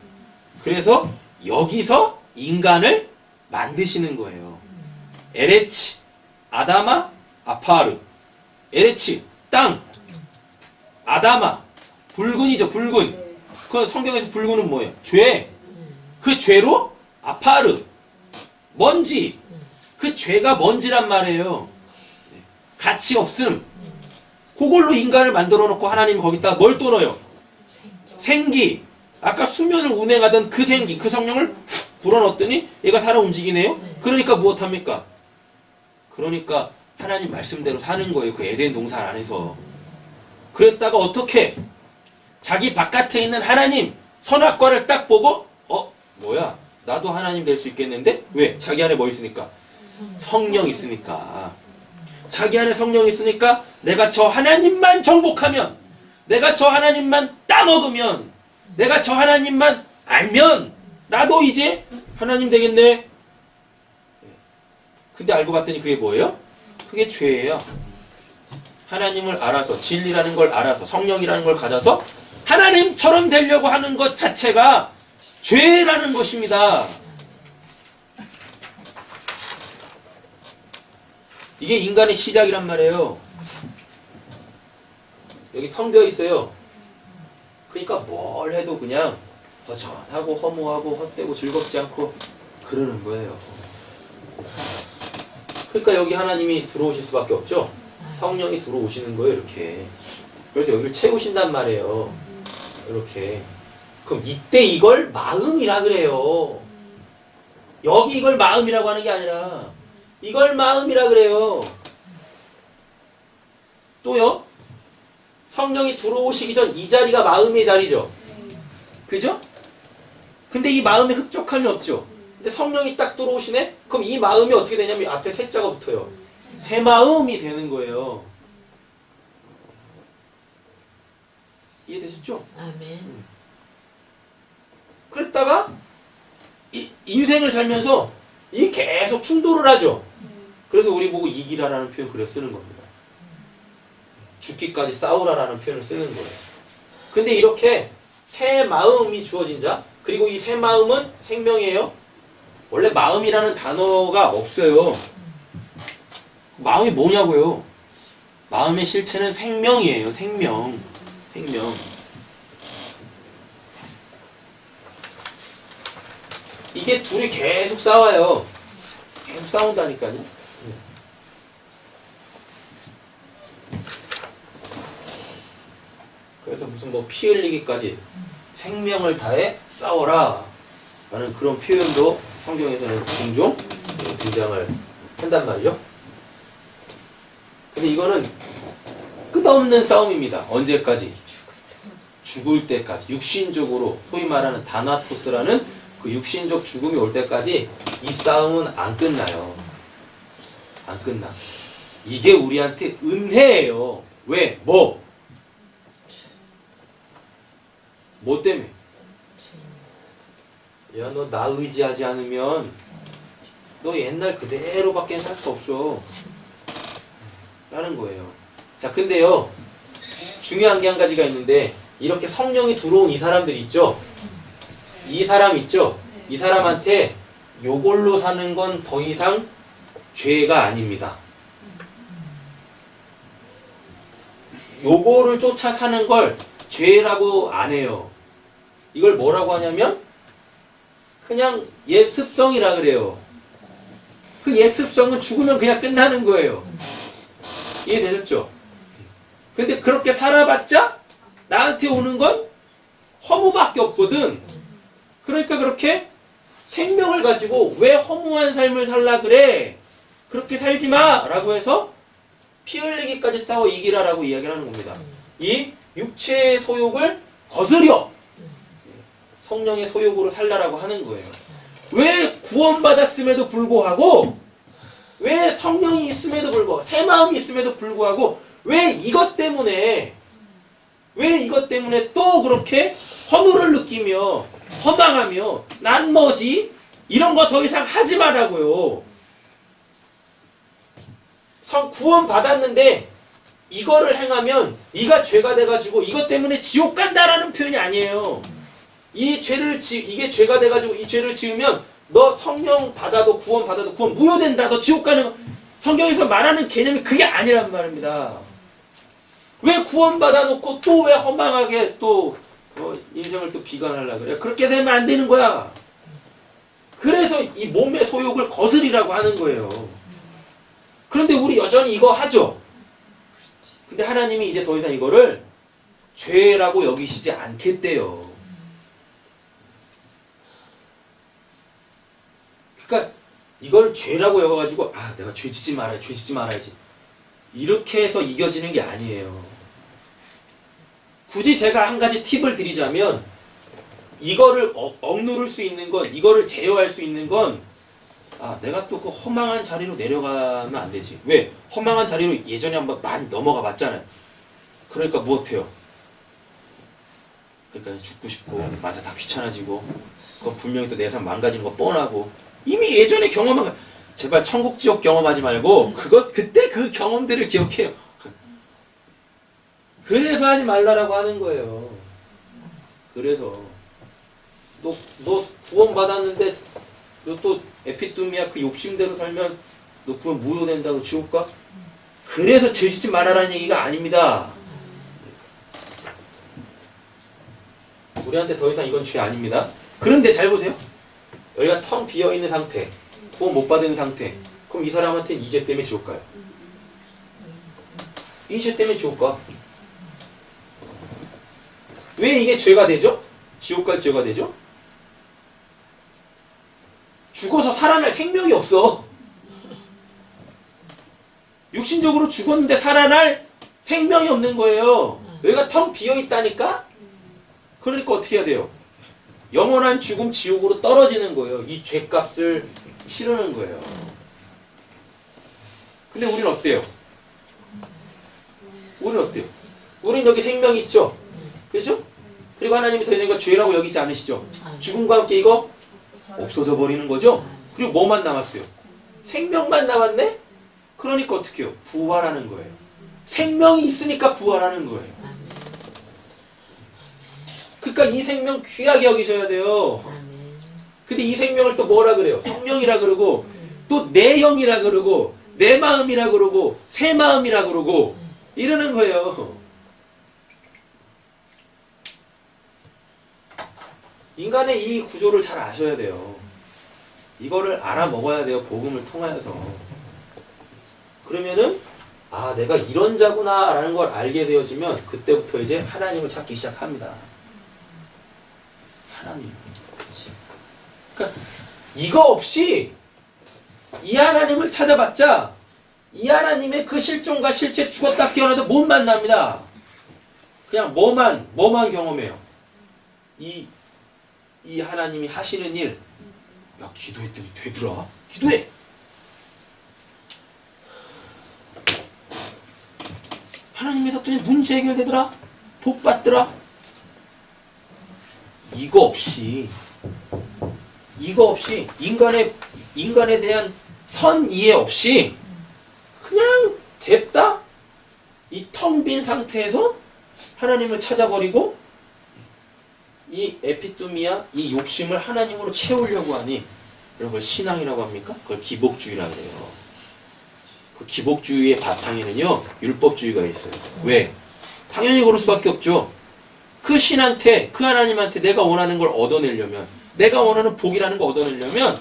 A: 그래서 여기서 인간을 만드시는 거예요. 에레치, 아다마, 아파르. 에레치, 땅. 아다마, 붉은이죠, 붉은. 그 성경에서 붉은은 뭐예요? 죄. 그 죄로 아파르, 먼지. 그 죄가 먼지란 말이에요. 가치 없음. 그걸로 인간을 만들어 놓고 하나님이 거기다 뭘 또 넣어요? 생기. 아까 수면을 운행하던 그 생기, 그 성령을 훅 불어넣었더니 얘가 살아 움직이네요. 그러니까 무엇합니까? 그러니까 하나님 말씀대로 사는 거예요. 그 에덴 동산 안에서. 그랬다가 어떻게? 자기 바깥에 있는 하나님 선악과를 딱 보고 뭐야? 나도 하나님 될 수 있겠는데? 왜? 자기 안에 뭐 있으니까? 성령 있으니까. 자기 안에 성령 있으니까 내가 저 하나님만 정복하면, 내가 저 하나님만 따먹으면, 내가 저 하나님만 알면 나도 이제 하나님 되겠네. 근데 알고 봤더니 그게 뭐예요? 그게 죄예요. 하나님을 알아서, 진리라는 걸 알아서, 성령이라는 걸 가져서 하나님처럼 되려고 하는 것 자체가 죄라는 것입니다. 이게 인간의 시작이란 말이에요. 여기 텅 비어 있어요. 그러니까 뭘 해도 그냥 허전하고 허무하고 헛되고 즐겁지 않고 그러는 거예요. 그러니까 여기 하나님이 들어오실 수밖에 없죠. 성령이 들어오시는 거예요, 이렇게. 그래서 여기를 채우신단 말이에요. 이렇게. 그럼 이때 이걸 마음이라 그래요. 여기 이걸 마음이라고 하는 게 아니라 이걸 마음이라 그래요. 또요. 성령이 들어오시기 전 이 자리가 마음의 자리죠. 그죠? 근데 이 마음에 흡족함이 없죠. 근데 성령이 딱 들어오시네? 그럼 이 마음이 어떻게 되냐면 앞에 새자가 붙어요. 새 마음이 되는 거예요. 이해되셨죠?
C: 아멘.
A: 그랬다가 인생을 살면서 이 계속 충돌을 하죠. 그래서 우리 보고 이기라라는 표현 그래 쓰는 겁니다. 죽기까지 싸우라라는 표현을 쓰는 거예요. 근데 이렇게 새 마음이 주어진 자, 그리고 이 새 마음은 생명이에요. 원래 마음이라는 단어가 없어요. 마음이 뭐냐고요? 마음의 실체는 생명이에요. 생명. 이게 둘이 계속 싸워요. 계속 싸운다니까요. 그래서 무슨 뭐 피 흘리기까지 생명을 다해 싸워라 라는 그런 표현도 성경에서는 종종 등장을 한단 말이죠. 근데 이거는 끝없는 싸움입니다. 언제까지? 죽을 때까지. 육신적으로 소위 말하는 다나토스라는 그 육신적 죽음이 올 때까지 이 싸움은 안 끝나요. 안 끝나. 이게 우리한테 은혜예요. 왜? 뭐 때문에? 야, 너 나 의지하지 않으면 너 옛날 그대로밖에 살 수 없어 라는 거예요. 자, 근데요 중요한 게 한 가지가 있는데, 이렇게 성령이 들어온 이 사람들 있죠? 이 사람 있죠? 이 사람한테 요걸로 사는 건 더 이상 죄가 아닙니다. 요거를 쫓아 사는 걸 죄라고 안 해요. 이걸 뭐라고 하냐면 그냥 옛 습성이라 그래요. 그 옛 습성은 죽으면 그냥 끝나는 거예요. 이해되셨죠? 근데 그렇게 살아봤자 나한테 오는 건 허무밖에 없거든. 그러니까 그렇게 생명을 가지고 왜 허무한 삶을 살라 그래? 그렇게 살지 마! 라고 해서 피 흘리기까지 싸워 이기라라고 이야기를 하는 겁니다. 이 육체의 소욕을 거스려 성령의 소욕으로 살라라고 하는 거예요. 왜 구원받았음에도 불구하고, 왜 성령이 있음에도 불구하고, 새 마음이 있음에도 불구하고 왜 이것 때문에 또 그렇게 허물을 느끼며 허망하며 난 뭐지? 이런 거 더 이상 하지 말라고요. 구원 받았는데 이거를 행하면 네가 죄가 돼가지고 이것 때문에 지옥 간다라는 표현이 아니에요. 이게 죄가 돼가지고 이 죄를 지으면 너 성령 받아도 구원 무효된다. 너 지옥 가는 거. 성경에서 말하는 개념이 그게 아니란 말입니다. 왜 구원 받아놓고 또 왜 허망하게 또 인생을 또 비관하려고 그래? 그렇게 되면 안 되는 거야. 그래서 이 몸의 소욕을 거스리라고 하는 거예요. 그런데 우리 여전히 이거 하죠. 근데 하나님이 이제 더 이상 이거를 죄라고 여기시지 않겠대요. 그러니까 이걸 죄라고 여겨가지고 내가 죄 짓지 말아야지 이렇게 해서 이겨지는 게 아니에요. 굳이 제가 한 가지 팁을 드리자면, 이거를 억누를 수 있는 건, 이거를 제어할 수 있는 건, 내가 또 그 허망한 자리로 내려가면 안 되지. 왜? 허망한 자리로 예전에 한번 많이 넘어가 봤잖아요. 그러니까 무엇해요? 그러니까 죽고 싶고, 맞아, 다 귀찮아지고, 그건 분명히 또 내 삶 망가지는 거 뻔하고, 이미 예전에 경험한 거, 제발 천국 지옥 경험하지 말고, 그때 그 경험들을 기억해요. 그래서 하지 말라라고 하는 거예요. 그래서, 너 구원 받았는데, 너 또 에피뚜미아 그 욕심대로 살면 너 구원 무효된다고 지옥 가? 그래서 죄 짓지 말아라는 얘기가 아닙니다. 우리한테 더 이상 이건 죄 아닙니다. 그런데 잘 보세요. 여기가 텅 비어있는 상태, 구원 못 받은 상태. 그럼 이 사람한테는 이 죄 때문에 지옥 가요. 이 죄 때문에 지옥 가. 왜 이게 죄가 되죠? 지옥 갈 죄가 되죠? 죽어서 살아날 생명이 없어. 육신적으로 죽었는데 살아날 생명이 없는 거예요. 여기가 텅 비어있다니까? 그러니까 어떻게 해야 돼요? 영원한 죽음 지옥으로 떨어지는 거예요. 이 죄값을 치르는 거예요. 근데 우리는 어때요? 우리는 여기 생명이 있죠? 그렇죠? 그리고 하나님이 더 이상 이거 죄라고 여기지 않으시죠? 죽음과 함께 이거 없어져 버리는 거죠? 그리고 뭐만 남았어요? 생명만 남았네? 그러니까 어떻게 해요? 부활하는 거예요. 생명이 있으니까 부활하는 거예요. 그러니까 이 생명 귀하게 여기셔야 돼요. 근데 이 생명을 또 뭐라 그래요? 성령이라 그러고 또 내 영이라 그러고 내 마음이라 그러고 새 마음이라 그러고 이러는 거예요. 인간의 이 구조를 잘 아셔야 돼요. 이거를 알아먹어야 돼요. 복음을 통하여서. 그러면은 아 내가 이런 자구나 라는 걸 알게 되어지면 그때부터 이제 하나님을 찾기 시작합니다. 하나님. 그러니까 이거 없이 이 하나님을 찾아봤자 이 하나님의 그 실존과 실체 죽었다 깨어나도 못 만납니다. 그냥 뭐만 경험해요. 이 하나님이 하시는 일, 야 기도했더니 되더라. 기도해. 하나님 믿었더니 문제 해결되더라. 복 받더라. 이거 없이 인간에 대한 선 이해 없이 그냥 됐다? 이 텅 빈 상태에서 하나님을 찾아버리고 이 에피뚜미아, 이 욕심을 하나님으로 채우려고 하니 이런 걸 신앙이라고 합니까? 그걸 기복주의라고 해요. 그 기복주의의 바탕에는요 율법주의가 있어요. 왜? 당연히 그럴 수밖에 없죠. 그 신한테, 그 하나님한테 내가 원하는 걸 얻어내려면, 내가 원하는 복이라는 걸 얻어내려면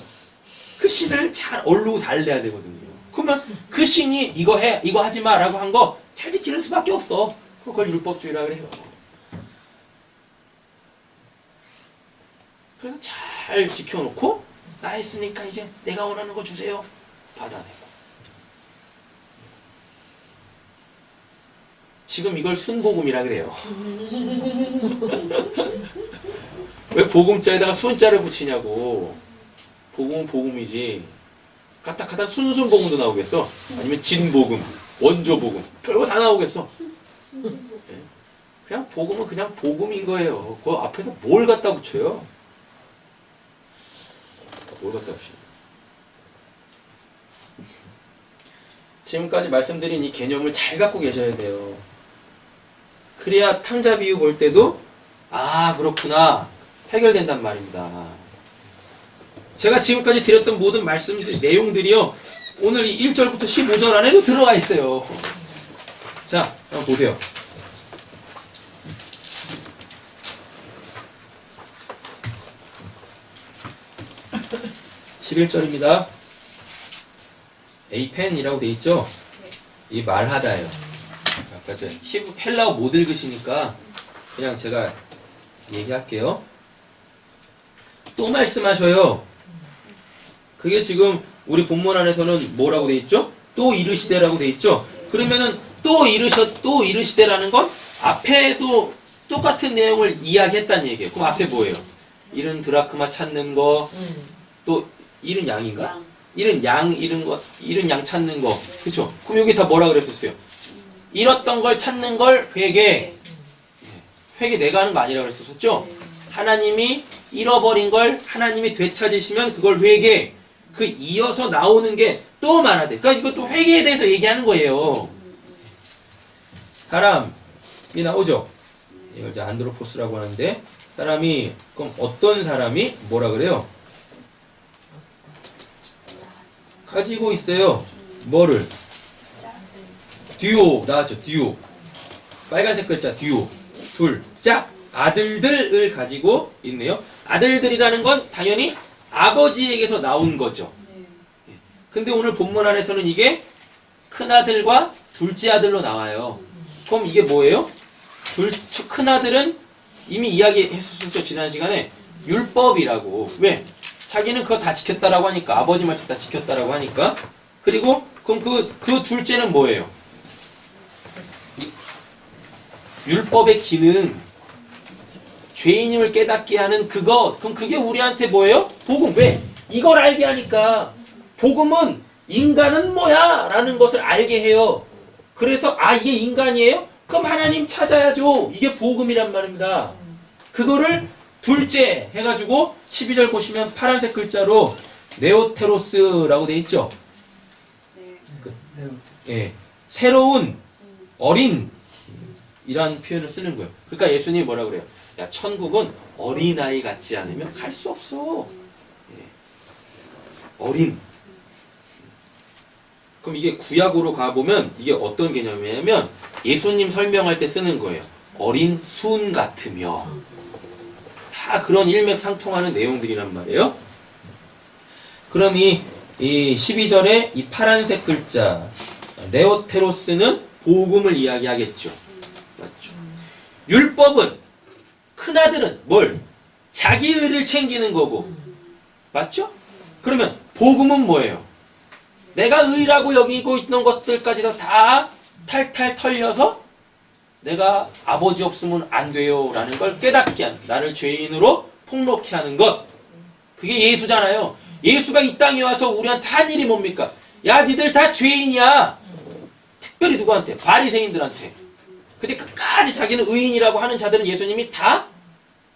A: 그 신을 잘 얼르고 달래야 되거든요. 그러면 그 신이 이거 해, 이거 하지 마 라고 한 거 잘 지키는 수밖에 없어. 그걸 율법주의라 그래요. 그래서 잘 지켜놓고 나 했으니까 이제 내가 원하는 거 주세요. 받아내고. 지금 이걸 순복음이라 그래요. 왜 복음자에다가 순자를 붙이냐고. 복음은 복음이지. 까딱하다 순순복음도 나오겠어. 아니면 진복음, 원조복음. 별거 다 나오겠어. 그냥 복음은 그냥 복음인 거예요. 그 앞에서 뭘 갖다 붙여요? 뭘 갖다 붙여요? 지금까지 말씀드린 이 개념을 잘 갖고 계셔야 돼요. 그래야 탕자 비유 볼 때도 아 그렇구나 해결된단 말입니다. 제가 지금까지 드렸던 모든 말씀들 내용들이요 오늘 이 1절부터 15절 안에도 들어가 있어요. 자 한번 보세요. 11절입니다. 에이펜이라고 돼 있죠? 이 말하다예요. 아까 저 헬라어 못 읽으시니까 그냥 제가 얘기할게요. 또 말씀하셔요. 그게 지금 우리 본문 안에서는 뭐라고 돼 있죠? 또 이르시되라고 돼 있죠? 그러면은 또 이르시되라는 건 앞에도 똑같은 내용을 이야기했다는 얘기예요. 그럼 앞에 뭐예요? 이른 드라크마 찾는 거, 또 이른 양인가? 이른 양 찾는 거. 그쵸? 그럼 여기 다 뭐라 그랬었어요? 잃었던 걸 찾는 걸 회개. 회개 내가 하는 거 아니라 그랬었죠? 하나님이 잃어버린 걸 하나님이 되찾으시면 그걸 회개. 그 이어서 나오는 게 또 말하되. 그러니까 이것도 회개에 대해서 얘기하는 거예요. 사람이 나오죠? 이걸 이제 안드로포스라고 하는데, 사람이, 그럼 어떤 사람이 뭐라 그래요? 가지고 있어요. 뭐를? 듀오 나왔죠. 듀오. 빨간색 글자 듀오. 둘. 짝. 아들들을 가지고 있네요. 아들들이라는 건 당연히 아버지에게서 나온 거죠. 근데 오늘 본문 안에서는 이게 큰아들과 둘째 아들로 나와요. 그럼 이게 뭐예요? 큰아들은 이미 이야기했었죠. 지난 시간에 율법이라고. 왜? 자기는 그거 다 지켰다라고 하니까. 아버지 말씀 다 지켰다라고 하니까. 그리고 그럼 그 둘째는 뭐예요? 율법의 기능. 죄인임을 깨닫게 하는 그것. 그럼 그게 우리한테 뭐예요? 복음. 왜? 이걸 알게 하니까. 복음은 인간은 뭐야? 라는 것을 알게 해요. 그래서 아 이게 인간이에요? 그럼 하나님 찾아야죠. 이게 복음이란 말입니다. 그거를 둘째 해가지고 12절 보시면 파란색 글자로 네오테로스라고 돼 있죠.
B: 네.
A: 예, 새로운 어린 이란 표현을 쓰는 거예요. 그러니까 예수님이 뭐라 그래요? 야, 천국은 어린아이 같지 않으면 갈 수 없어. 예. 어린. 그럼 이게 구약으로 가보면 이게 어떤 개념이냐면 예수님 설명할 때 쓰는 거예요. 어린 순 같으며. 다 그런 일맥상통하는 내용들이란 말이에요. 그럼 이 12절에 이 파란색 글자 네오테로스는 복음을 이야기하겠죠. 맞죠? 율법은 큰아들은 뭘? 자기 의를 챙기는 거고. 맞죠? 그러면 복음은 뭐예요? 내가 의라고 여기고 있는 것들까지도 다 탈탈 털려서 내가 아버지 없으면 안 돼요 라는 걸 깨닫게 하는, 나를 죄인으로 폭로케 하는 것. 그게 예수잖아요. 예수가 이 땅에 와서 우리한테 한 일이 뭡니까? 야, 니들 다 죄인이야. 특별히 누구한테? 바리새인들한테. 근데 끝까지 자기는 의인이라고 하는 자들은 예수님이 다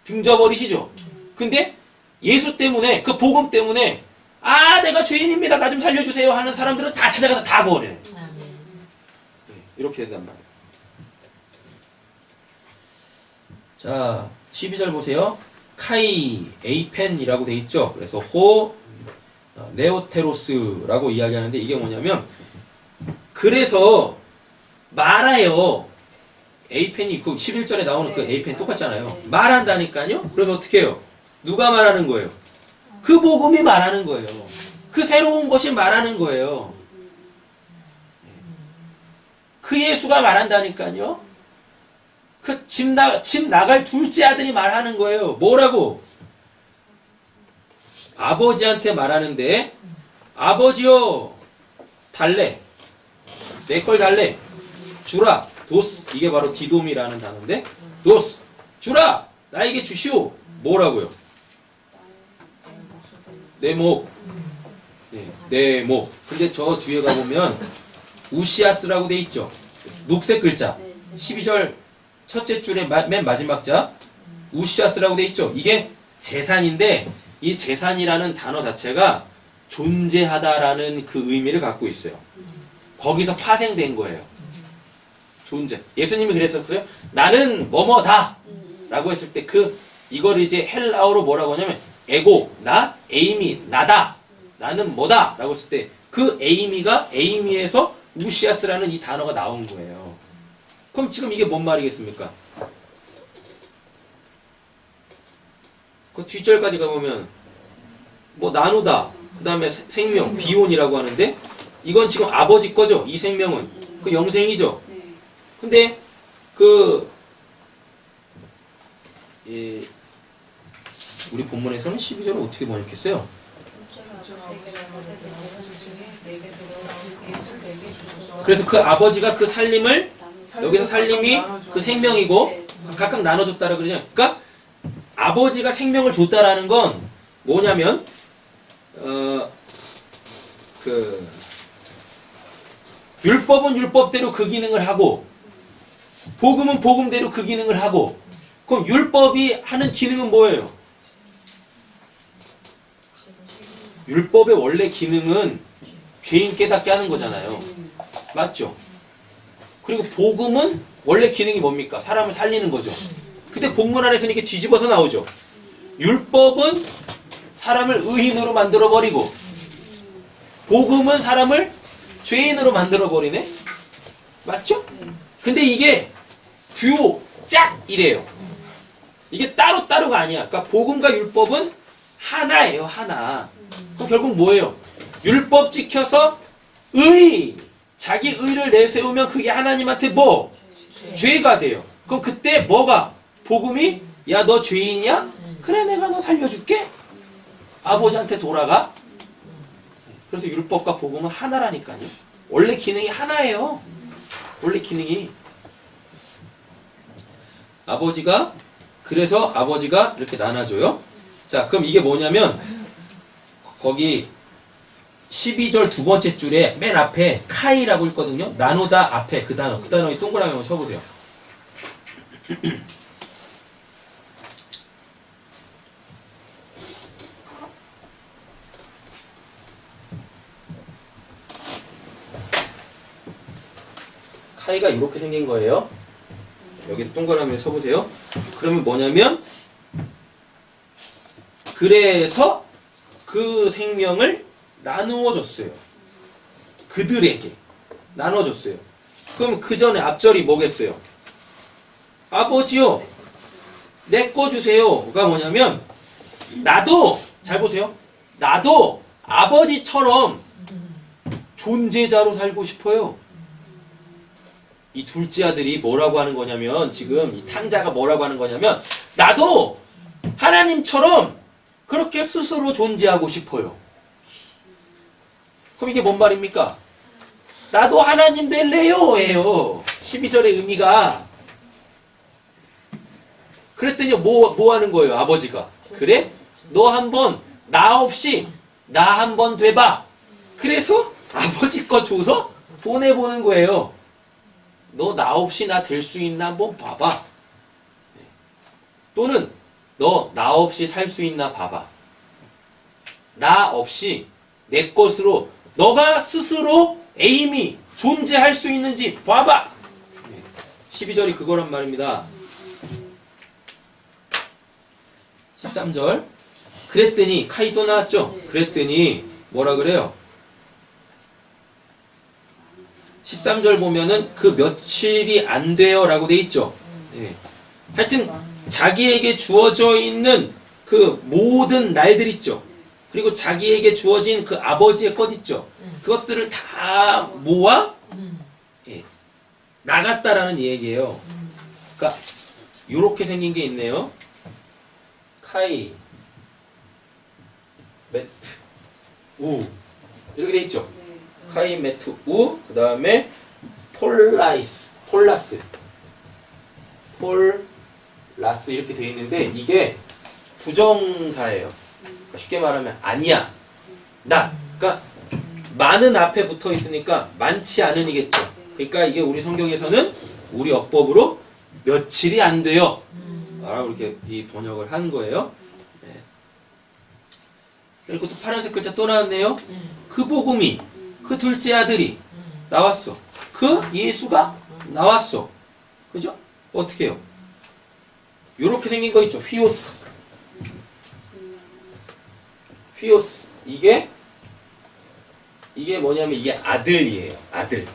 A: 등져버리시죠. 근데 예수 때문에, 그 복음 때문에 아, 내가 죄인입니다. 나 좀 살려주세요 하는 사람들은 다 찾아가서 다 구원해요. 이렇게 된단 말이에요. 자, 12절 보세요. 카이, 에이펜이라고 돼 있죠. 그래서 호, 네오테로스라고 이야기하는데 이게 뭐냐면 그래서 말아요. 에이펜이 그 11절에 나오는 그 에이펜 똑같잖아요. 말한다니까요. 그래서 어떻게 해요? 누가 말하는 거예요? 그 복음이 말하는 거예요. 그 새로운 것이 말하는 거예요. 그 예수가 말한다니까요. 그 집 나갈 둘째 아들이 말하는 거예요. 뭐라고? 아버지한테 말하는데 아버지요 달래. 내 걸 달래. 주라. 도스. 이게 바로 디돔이라는 단어인데 도스. 주라. 나에게 주시오. 뭐라고요? 내 목. 네, 내 목. 근데 저 뒤에 가보면 우시아스라고 돼 있죠. 녹색 글자. 12절 첫째 줄의 맨 마지막 자 우시아스라고 돼 있죠. 이게 재산인데 이 재산이라는 단어 자체가 존재하다라는 그 의미를 갖고 있어요. 거기서 파생된 거예요. 존재. 예수님이 그랬었어요. 나는 뭐뭐다 라고 했을 때 이거를 이제 헬라어로 뭐라고 하냐면 에고, 나, 에이미, 나다. 나는 뭐다 라고 했을 때 그 에이미에서 우시아스라는 이 단어가 나온 거예요. 그럼 지금 이게 뭔 말이겠습니까? 그 뒷절까지 가보면 뭐 나누다, 그 다음에 생명, 비온이라고 하는데 이건 지금 아버지 거죠. 이 생명은 그 영생이죠. 근데 우리 본문에서는 12절을 어떻게 번역했어요? 그래서 그 아버지가 그 살림을 여기서 살림이 그 생명이고 각각 나눠줬다라 그러냐. 그러니까 아버지가 생명을 줬다라는 건 뭐냐면 율법은 율법대로 그 기능을 하고 복음은 복음대로 그 기능을 하고 그럼 율법이 하는 기능은 뭐예요? 율법의 원래 기능은 죄인 깨닫게 하는 거잖아요. 맞죠? 그리고 복음은 원래 기능이 뭡니까? 사람을 살리는 거죠. 근데 본문 안에서는 이게 뒤집어서 나오죠. 율법은 사람을 의인으로 만들어버리고 복음은 사람을 죄인으로 만들어버리네? 맞죠? 근데 이게 듀오, 짝! 이래요. 이게 따로따로가 아니야. 그러니까 복음과 율법은 하나예요. 하나. 그럼 결국 뭐예요? 율법 지켜서 자기 의를 내세우면 그게 하나님한테 뭐? 죄가 돼요. 그럼 그때 뭐가? 복음이 야, 너 죄인이야? 그래, 내가 너 살려줄게. 아버지한테 돌아가. 그래서 율법과 복음은 하나라니까요. 원래 기능이 하나예요. 원래 기능이. 그래서 아버지가 이렇게 나눠줘요. 자, 그럼 이게 뭐냐면 거기 12절 두 번째 줄에 맨 앞에 카이라고 있거든요. 나누다 앞에 그 단어에 동그라미 한번 쳐보세요. 카이가 이렇게 생긴 거예요. 여기 동그라미를 쳐보세요. 그러면 뭐냐면 그래서 그 생명을 나누어 줬어요. 그들에게 나눠줬어요. 그럼 그 전에 앞절이 뭐겠어요? 아버지요, 내 거 주세요가 뭐냐면 나도 잘 보세요. 나도 아버지처럼 존재자로 살고 싶어요. 이 둘째 아들이 뭐라고 하는 거냐면 지금 이 탕자가 뭐라고 하는 거냐면 나도 하나님처럼 그렇게 스스로 존재하고 싶어요. 그럼 이게 뭔 말입니까? 나도 하나님 될래요 예요. 12절의 의미가 그랬더니 뭐 하는 거예요 아버지가? 그래? 너 한번 나 없이 나 한번 돼봐. 그래서 아버지 거 줘서 보내보는 거예요. 너 나 없이 나 될 수 있나 한번 봐봐. 또는 너 나 없이 살 수 있나 봐봐. 나 없이 내 것으로 너가 스스로 에임이 존재할 수 있는지 봐봐. 12절이 그거란 말입니다. 13절 그랬더니 카이 또 나왔죠? 그랬더니 뭐라 그래요? 13절 보면은 그 며칠이 안 돼요 라고 돼 있죠. 네. 하여튼 자기에게 주어져 있는 그 모든 날들 있죠. 그리고 자기에게 주어진 그 아버지의 것 있죠. 그것들을 다 모아 나갔다라는 얘기예요. 그러니까 요렇게 생긴 게 있네요. 카이, 메트, 우 이렇게 돼 있죠. 카이, 메트, 우, 그 다음에 폴라스 이렇게 돼 있는데 이게 부정사예요. 쉽게 말하면 아니야, 나. 그러니까 많은 앞에 붙어 있으니까 많지 않은이겠죠. 그러니까 이게 우리 성경에서는 우리 어법으로 며칠이 안 돼요 라고 이렇게 이 번역을 한 거예요. 네. 그리고 또 파란색 글자 또 나왔네요. 그 복음이 그 둘째 아들이 나왔어. 그 예수가 나왔어. 그죠? 어떻게 해요? 요렇게 생긴 거 있죠. 휘오스. 이게 뭐냐면 이게 아들이에요. 아들.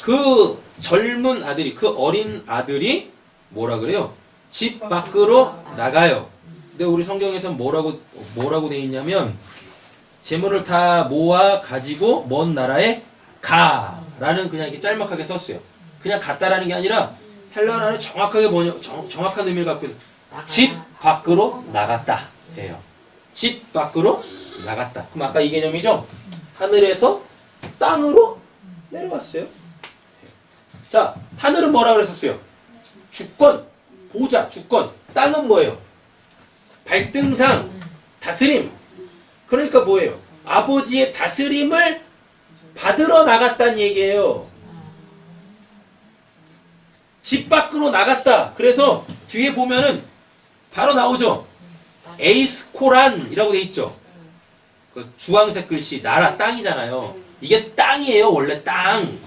A: 그 젊은 아들이, 그 어린 아들이 뭐라 그래요? 집 밖으로 나가요. 근데 우리 성경에서는 뭐라고 돼 있냐면 재물을 다 모아 가지고 먼 나라에 가라는 그냥 이렇게 짤막하게 썼어요. 그냥 갔다라는 게 아니라 헬라어는 정확하게 정확한 의미를 갖고 있어요. 집 밖으로 나갔다 예요. 집 밖으로 나갔다. 그럼 아까 이 개념이죠? 하늘에서 땅으로 내려왔어요. 자, 하늘은 뭐라고 그랬었어요? 주권, 보좌, 주권. 땅은 뭐예요? 발등상, 다스림. 그러니까 뭐예요? 아버지의 다스림을 받으러 나갔다는 얘기예요. 집 밖으로 나갔다. 그래서 뒤에 보면은 바로 나오죠. 에이스코란이라고 돼 있죠. 그 주황색 글씨 나라 땅이잖아요. 이게 땅이에요. 원래 땅.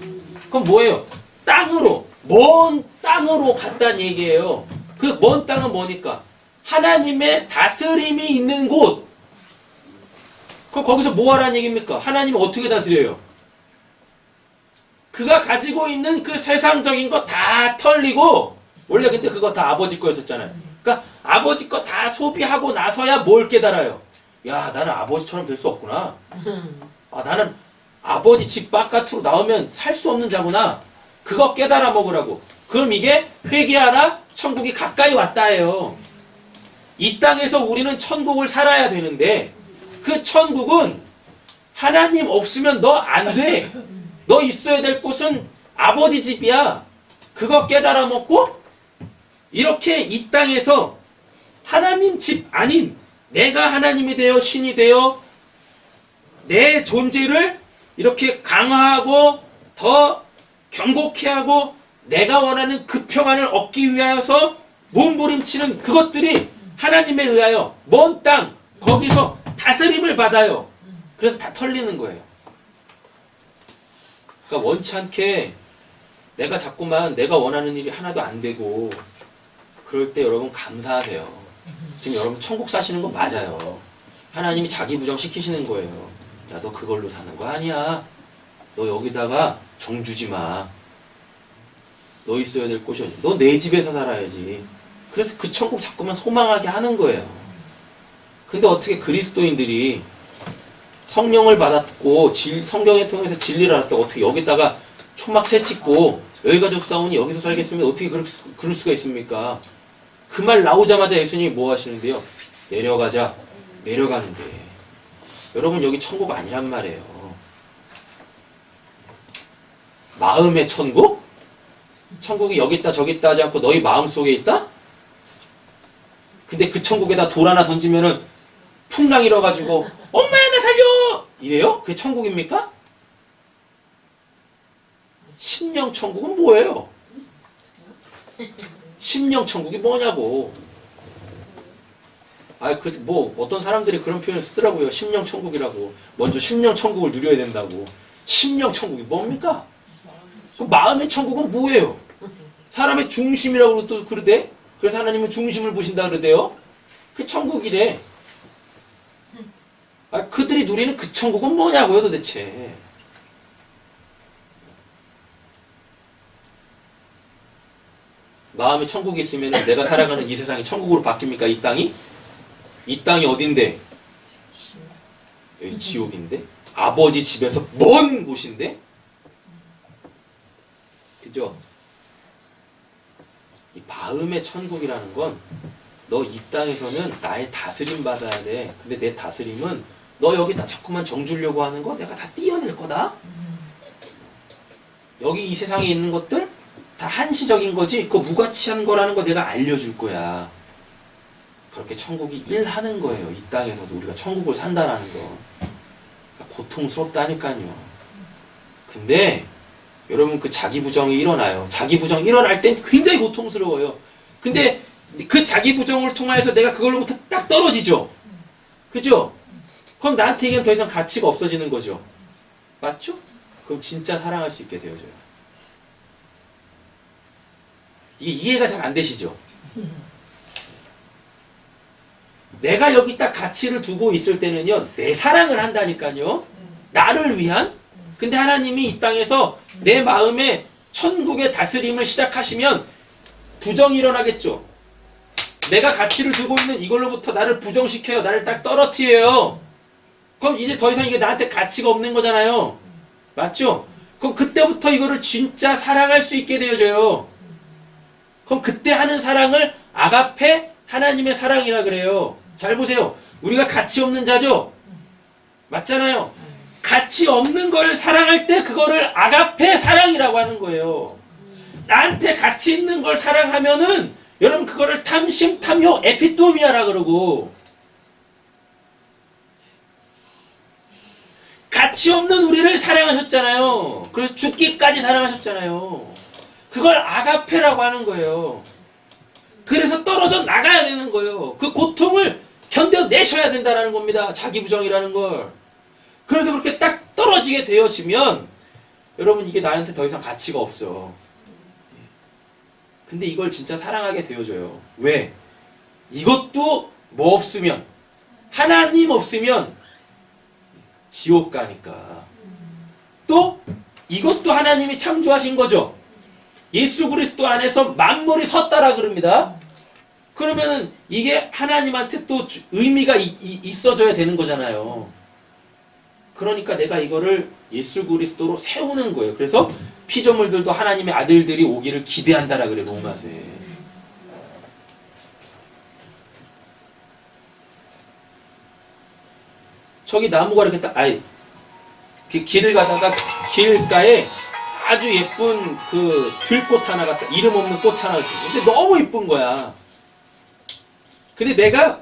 A: 그럼 뭐예요? 땅으로, 먼 땅으로 갔다는 얘기예요. 그 먼 땅은 뭐니까? 하나님의 다스림이 있는 곳. 그럼 거기서 뭐 하라는 얘기입니까? 하나님은 어떻게 다스려요? 그가 가지고 있는 그 세상적인 거 다 털리고, 원래 근데 그거 다 아버지 거였었잖아요. 그러니까 아버지 거 다 소비하고 나서야 뭘 깨달아요? 야, 나는 아버지처럼 될 수 없구나. 아, 나는 아버지 집 바깥으로 나오면 살 수 없는 자구나. 그거 깨달아 먹으라고. 그럼 이게 회개하라, 천국이 가까이 왔다예요. 이 땅에서 우리는 천국을 살아야 되는데 그 천국은 하나님 없으면 너 안 돼. 너 있어야 될 곳은 아버지 집이야. 그거 깨달아 먹고 이렇게 이 땅에서 하나님 집 아닌 내가 하나님이 되어 신이 되어 내 존재를 이렇게 강화하고 더 경고케 하고 내가 원하는 그 평안을 얻기 위하여서 몸부림치는 그것들이 하나님에 의하여 먼 땅 거기서 다스림을 받아요. 그래서 다 털리는 거예요. 그러니까 원치 않게 내가 자꾸만 내가 원하는 일이 하나도 안 되고 그럴 때 여러분 감사하세요. 지금 여러분 천국 사시는 거 맞아요. 하나님이 자기 부정 시키시는 거예요. 야, 너 그걸로 사는 거 아니야. 너 여기다가 정 주지 마. 너 있어야 될 곳이 어디? 너 내 집에서 살아야지. 그래서 그 천국 자꾸만 소망하게 하는 거예요. 근데 어떻게 그리스도인들이 성령을 받았고 성경을 통해서 진리를 알았다고 어떻게 여기다가 초막 새 찍고 여기 가족 싸우니 여기서 살겠으면 어떻게 그럴 수가 있습니까? 그 말 나오자마자 예수님이 뭐 하시는데요? 내려가자. 내려가는데 여러분 여기 천국 아니란 말이에요. 마음의 천국? 천국이 여기 있다 저기 있다 하지 않고 너희 마음속에 있다? 근데 그 천국에다 돌 하나 던지면은 풍랑 일어가지고 엄마야 나 살려! 이래요? 그게 천국입니까? 심령 천국은 뭐예요? 심령 천국이 뭐냐고. 어떤 사람들이 그런 표현을 쓰더라고요. 심령 천국이라고. 먼저 심령 천국을 누려야 된다고. 심령 천국이 뭡니까? 그 마음의 천국은 뭐예요? 사람의 중심이라고 또 그러대? 그래서 하나님은 중심을 보신다 그러대요? 그 천국이래. 그들이 누리는 그 천국은 뭐냐고요 도대체. 마음의 천국이 있으면 내가 살아가는 이 세상이 천국으로 바뀝니까? 이 땅이? 이 땅이 어딘데? 여기 지옥인데? 아버지 집에서 먼 곳인데? 그죠? 이 마음의 천국이라는 건 너 이 땅에서는 나의 다스림 받아야 돼. 근데 내 다스림은 너 여기다 자꾸만 정 주려고 하는 거 내가 다 띄어낼 거다. 여기 이 세상에 있는 것들 다 한시적인 거지 그거 무가치한 거라는 거 내가 알려줄 거야. 그렇게 천국이 일하는 거예요. 이 땅에서도 우리가 천국을 산다라는 거. 고통스럽다니까요. 근데 여러분 그 자기 부정이 일어나요. 자기 부정 일어날 땐 굉장히 고통스러워요. 근데 그 자기 부정을 통해서 내가 그걸로부터 딱 떨어지죠. 그죠? 그럼 나한테 더 이상 가치가 없어지는 거죠. 맞죠? 그럼 진짜 사랑할 수 있게 되어져요. 이게 이해가 잘 안 되시죠? 내가 여기 딱 가치를 두고 있을 때는요, 내 사랑을 한다니까요. 나를 위한. 근데 하나님이 이 땅에서 내 마음에 천국의 다스림을 시작하시면 부정이 일어나겠죠. 내가 가치를 두고 있는 이걸로부터 나를 부정시켜요. 나를 딱 떨어뜨려요. 그럼 이제 더 이상 이게 나한테 가치가 없는 거잖아요. 맞죠? 그럼 그때부터 이거를 진짜 사랑할 수 있게 되어져요. 그럼 그때 하는 사랑을 아가페 하나님의 사랑이라 그래요. 잘 보세요. 우리가 가치 없는 자죠? 맞잖아요. 가치 없는 걸 사랑할 때 그거를 아가페 사랑이라고 하는 거예요. 나한테 가치 있는 걸 사랑하면은 여러분 그거를 탐심, 탐욕, 에피토미아라 그러고 가치 없는 우리를 사랑하셨잖아요. 그래서 죽기까지 사랑하셨잖아요. 그걸 아가페라고 하는 거예요. 그래서 떨어져 나가야 되는 거예요. 그 고통을 견뎌내셔야 된다는 겁니다. 자기 부정이라는 걸. 그래서 그렇게 딱 떨어지게 되어지면 여러분 이게 나한테 더 이상 가치가 없어. 근데 이걸 진짜 사랑하게 되어져요. 왜? 이것도 뭐 없으면 하나님 없으면 지옥 가니까. 또 이것도 하나님이 창조하신 거죠. 예수 그리스도 안에서 만물이 섰다라 그럽니다. 그러면은 이게 하나님한테 또 의미가 있어져야 되는 거잖아요. 그러니까 내가 이거를 예수 그리스도로 세우는 거예요. 그래서 피조물들도 하나님의 아들들이 오기를 기대한다라 그래 로마서에. 저기 나무가 이렇게 딱 길을 가다가 길가에 아주 예쁜 그 들꽃 하나가 이름 없는 꽃 하나 있어요. 근데 너무 이쁜 거야. 근데 내가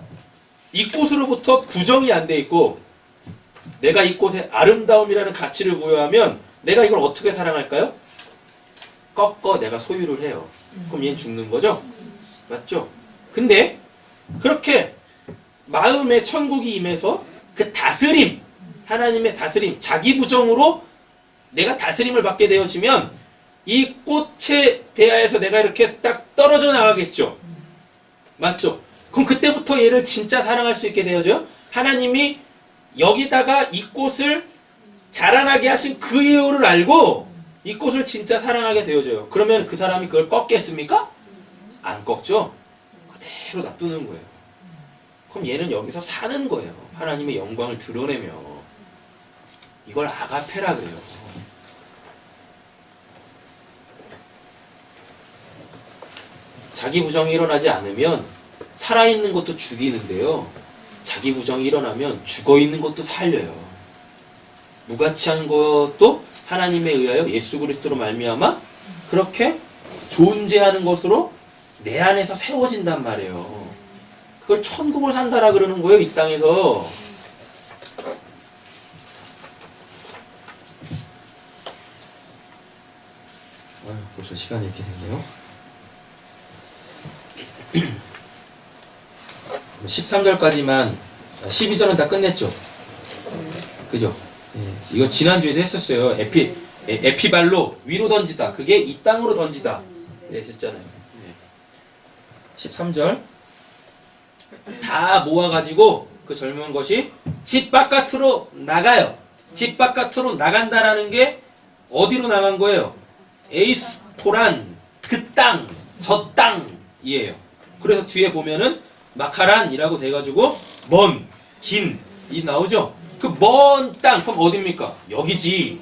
A: 이 꽃으로부터 부정이 안 돼 있고 내가 이 꽃에 아름다움이라는 가치를 부여하면 내가 이걸 어떻게 사랑할까요? 꺾어 내가 소유를 해요. 그럼 얘는 죽는 거죠? 맞죠? 근데 그렇게 마음에 천국이 임해서 그 다스림, 하나님의 다스림, 자기 부정으로 내가 다스림을 받게 되어지면 이 꽃에 대하여서 내가 이렇게 딱 떨어져 나가겠죠? 맞죠? 그럼 그때부터 얘를 진짜 사랑할 수 있게 되어져요? 하나님이 여기다가 이 꽃을 자라나게 하신 그 이유를 알고 이 꽃을 진짜 사랑하게 되어져요. 그러면 그 사람이 그걸 꺾겠습니까? 안 꺾죠? 그대로 놔두는 거예요. 그럼 얘는 여기서 사는 거예요. 하나님의 영광을 드러내며. 이걸 아가페라 그래요. 자기 부정이 일어나지 않으면 살아있는 것도 죽이는데요. 자기 부정이 일어나면 죽어있는 것도 살려요. 무가치한 것도 하나님에 의하여 예수 그리스도로 말미암아 그렇게 존재하는 것으로 내 안에서 세워진단 말이에요. 그걸 천국을 산다라 그러는 거예요. 이 땅에서. 아유, 벌써 시간이 이렇게 됐네요. 13절까지만 12절은 다 끝냈죠. 그죠? 예, 이거 지난주에도 했었어요. 에피발로 위로 던지다. 그게 이 땅으로 던지다. 네, 했잖아요. 예. 13절 다 모아가지고 그 젊은 것이 집 바깥으로 나가요. 집 바깥으로 나간다라는 게 어디로 나간 거예요? 에이스포란 그 땅, 저 땅이에요. 그래서 뒤에 보면은 마카란이라고 돼가지고 먼, 긴 이 나오죠. 그 먼 땅 그럼 어딥니까? 여기지.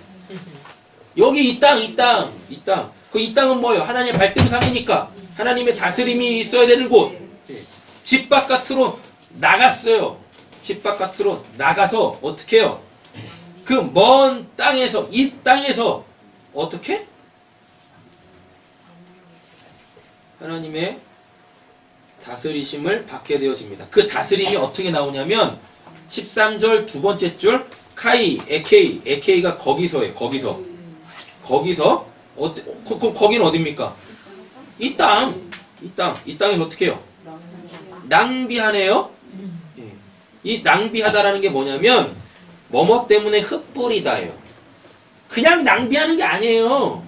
A: 여기 이 땅, 이 땅, 이 땅. 그 이 땅은 뭐예요? 하나님의 발등상이니까 하나님의 다스림이 있어야 되는 곳. 집 바깥으로 나갔어요. 집 바깥으로 나가서 어떻게 해요? 그 먼 땅에서 이 땅에서 어떻게? 하나님의 다스리심을 받게 되어집니다. 그 다스림이 어떻게 나오냐면 13절 두 번째 줄 카이, 에케이가 거기서예요. 거기서 거기는 어딥니까? 이 땅에서 어떻게 해요? 낭비하네요. 이 낭비하다라는 게 뭐냐면 뭐뭐 때문에 흩뿌리다예요. 그냥 낭비하는 게 아니에요.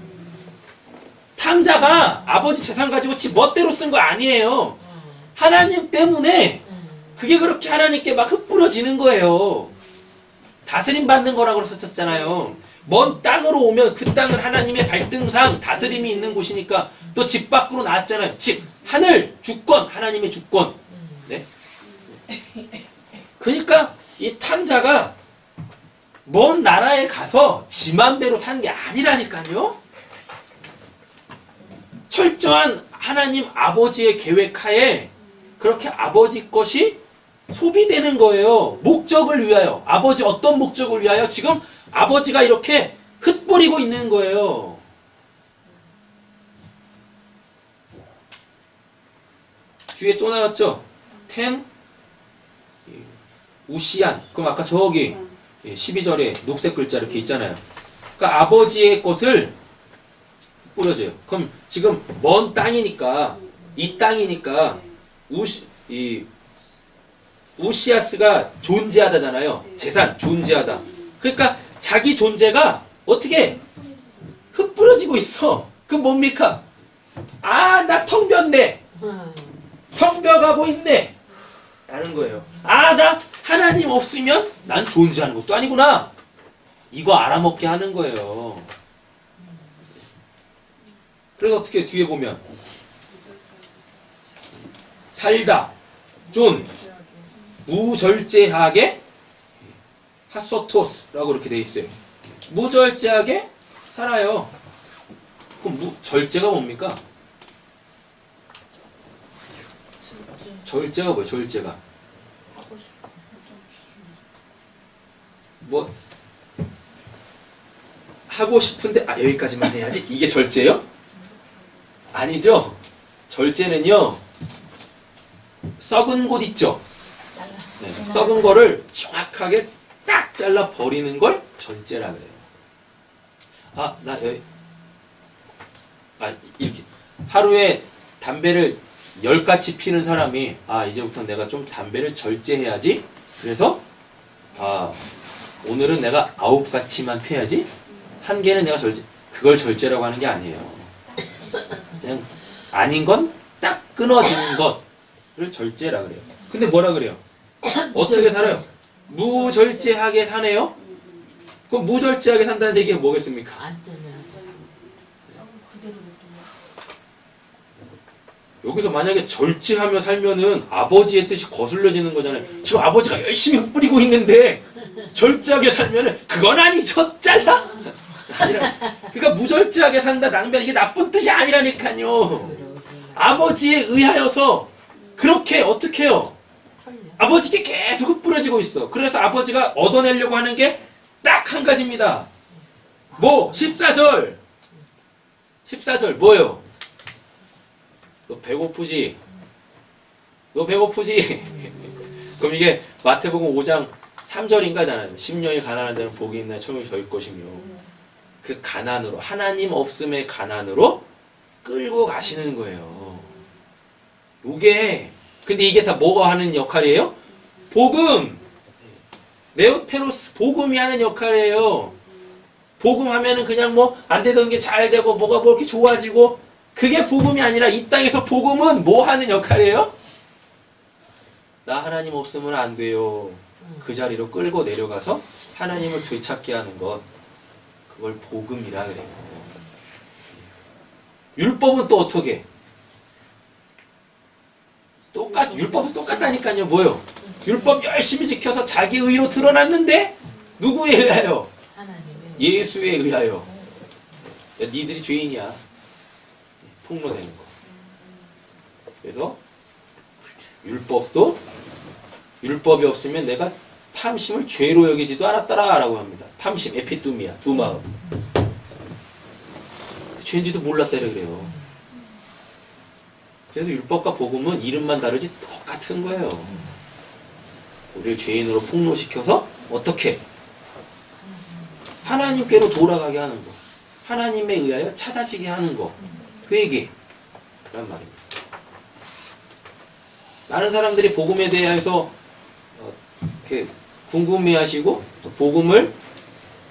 A: 탕자가 아버지 재산 가지고 지 멋대로 쓴 거 아니에요. 하나님 때문에 그게 그렇게 하나님께 막 흩뿌려지는 거예요. 다스림 받는 거라고 그랬었잖아요. 먼 땅으로 오면 그 땅은 하나님의 발등상 다스림이 있는 곳이니까 또 집 밖으로 나왔잖아요. 집, 하늘, 주권, 하나님의 주권. 네? 그러니까 이 탕자가 먼 나라에 가서 지 맘대로 사는 게 아니라니까요. 철저한 하나님 아버지의 계획하에 그렇게 아버지 것이 소비되는 거예요. 목적을 위하여. 아버지 어떤 목적을 위하여? 지금 아버지가 이렇게 흩뿌리고 있는 거예요. 뒤에 또 나왔죠? 텐 우시안. 그럼 아까 저기 12절에 녹색 글자 이렇게 있잖아요. 그러니까 아버지의 것을 뿌려줘요. 그럼 지금 먼 땅이니까 이 땅이니까 우시아스가 존재하다잖아요. 재산 존재하다. 그러니까 자기 존재가 어떻게 흩뿌려지고 있어. 그럼 뭡니까? 아, 나 텅 빈네. 텅 벼가고 있네. 라는 거예요. 아, 나 하나님 없으면 난 존재하는 것도 아니구나. 이거 알아먹게 하는 거예요. 그래서 어떻게 뒤에 보면 살다, 존, 무절제하게 하소토스라고 이렇게 돼 있어요. 무절제하게 살아요. 그럼 절제가 뭡니까? 절제가 뭐예요? 절제가 뭐 하고 싶은데 여기까지만 해야지. 이게 절제요? 아니죠. 절제는요 썩은 곳 있죠. 네, 썩은 거를 정확하게 딱 잘라 버리는 걸 절제라 그래요. 아, 나 여기 이렇게 하루에 담배를 10가치 피는 사람이 이제부터 내가 좀 담배를 절제해야지. 그래서 오늘은 내가 9가치만 피워야지. 한 개는 내가 그걸 절제라고 하는 게 아니에요. 그냥 아닌 건 딱 끊어지는 것을 절제라 그래요. 근데 뭐라 그래요? 어떻게 살아요? 무절제하게 사네요? 그럼 무절제하게 산다는 얘기가 뭐겠습니까?
C: 안 뜨면
A: 여기서 만약에 절제하며 살면은 아버지의 뜻이 거슬려지는 거잖아요. 지금 아버지가 열심히 흙 뿌리고 있는데 절제하게 살면은 그건 아니죠. 잘라? 그러니까 무절제하게 산다, 낭비한다, 이게 나쁜 뜻이 아니라니까요. 아버지에 의하여서 그렇게 어떻게 해요?
C: 털려.
A: 아버지께 계속 흙 뿌려지고 있어. 그래서 아버지가 얻어내려고 하는 게 딱 한 가지입니다. 뭐? 14절. 14절 뭐예요? 너 배고프지? 너 배고프지? 그럼 이게 마태복음 5장 3절인가잖아요. 10년이 가난한 자는 복이 있나요? 천국이 저희 것이며. 그 가난으로, 하나님 없음의 가난으로 끌고 가시는 거예요. 근데 이게 다 뭐가 하는 역할이에요? 복음! 네오테로스, 복음이 하는 역할이에요. 복음 하면은 그냥 뭐 안 되던 게 잘 되고 뭐가 뭐 이렇게 좋아지고, 그게 복음이 아니라 이 땅에서 복음은 뭐 하는 역할이에요? 나 하나님 없으면 안 돼요. 그 자리로 끌고 내려가서 하나님을 되찾게 하는 것. 그걸 복음이라 그래요. 율법은 또 어떻게? 율법은 똑같다니까요. 뭐요? 율법 열심히 지켜서 자기 의로 드러났는데 누구에 의하여?
C: 하나님의
A: 예수에 의하여. 야, 니들이 죄인이야. 폭로되는 거. 그래서 율법이 없으면 내가 탐심을 죄로 여기지도 않았다라고 합니다. 탐심, 에피뚜미야, 두 마음. 죄인지도 몰랐다 그래요. 그래서 율법과 복음은 이름만 다르지 똑같은 거예요. 우리를 죄인으로 폭로시켜서 어떻게? 하나님께로 돌아가게 하는 거. 하나님에 의하여 찾아지게 하는 거. 회개. 라는 말입니다. 많은 사람들이 복음에 대해서 이렇게 궁금해하시고 또 복음을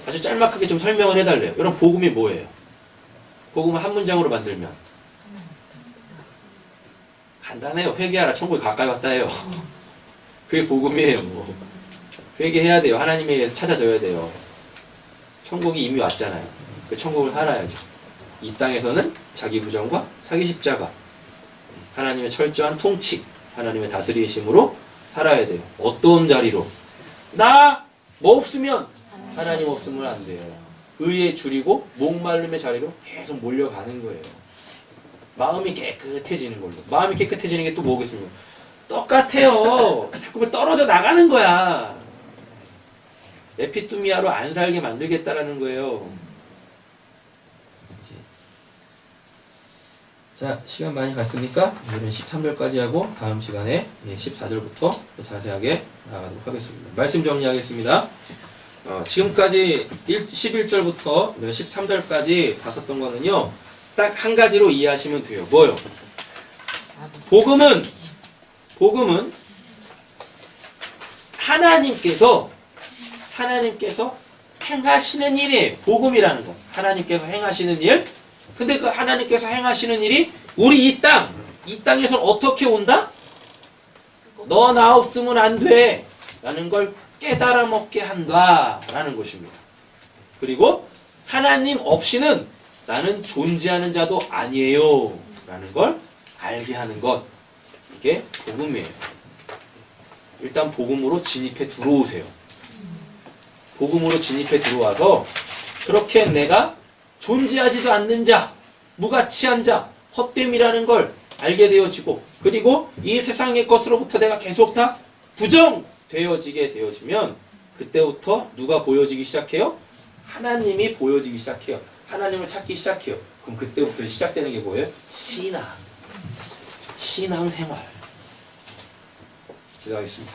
A: 아주 짤막하게 좀 설명을 해달래요. 여러분 복음이 뭐예요? 복음을 한 문장으로 만들면 간단해요. 회개하라. 천국에 가까이 왔다 해요. 그게 복음이에요. 뭐. 회개해야 돼요. 하나님에 의해서 찾아져야 돼요. 천국이 이미 왔잖아요. 그 천국을 살아야죠. 이 땅에서는 자기 부정과 자기 십자가, 하나님의 철저한 통치, 하나님의 다스리심으로 살아야 돼요. 어떤 자리로? 나 뭐 없으면 하나님 없으면 안 돼요. 의에 줄이고 목마름의 자리로 계속 몰려가는 거예요. 마음이 깨끗해지는 걸로. 마음이 깨끗해지는 게 또 뭐겠습니까? 똑같아요. 자꾸 떨어져 나가는 거야. 에피뚜미아로 안 살게 만들겠다라는 거예요. 자, 시간 많이 갔으니까 오늘은 13절까지 하고 다음 시간에 14절부터 자세하게 나가도록 하겠습니다. 말씀 정리하겠습니다. 지금까지 11절부터 13절까지 봤었던 거는요, 딱 한 가지로 이해하시면 돼요. 뭐요? 복음은 하나님께서 행하시는 일이에요. 복음이라는 거. 하나님께서 행하시는 일. 근데 그 하나님께서 행하시는 일이 우리 이 땅에서 어떻게 온다? 너 나 없으면 안 돼. 라는 걸 깨달아 먹게 한다. 라는 것입니다. 그리고 하나님 없이는 나는 존재하는 자도 아니에요. 라는 걸 알게 하는 것. 이게 복음이에요. 일단 복음으로 진입해 들어오세요. 복음으로 진입해 들어와서 그렇게 내가 존재하지도 않는 자, 무가치한 자, 헛됨이라는 걸 알게 되어지고, 그리고 이 세상의 것으로부터 내가 계속 다 부정되어지게 되어지면 그때부터 누가 보여지기 시작해요? 하나님이 보여지기 시작해요. 하나님을 찾기 시작해요. 그럼 그때부터 시작되는 게 뭐예요? 신앙생활. 기도하겠습니다.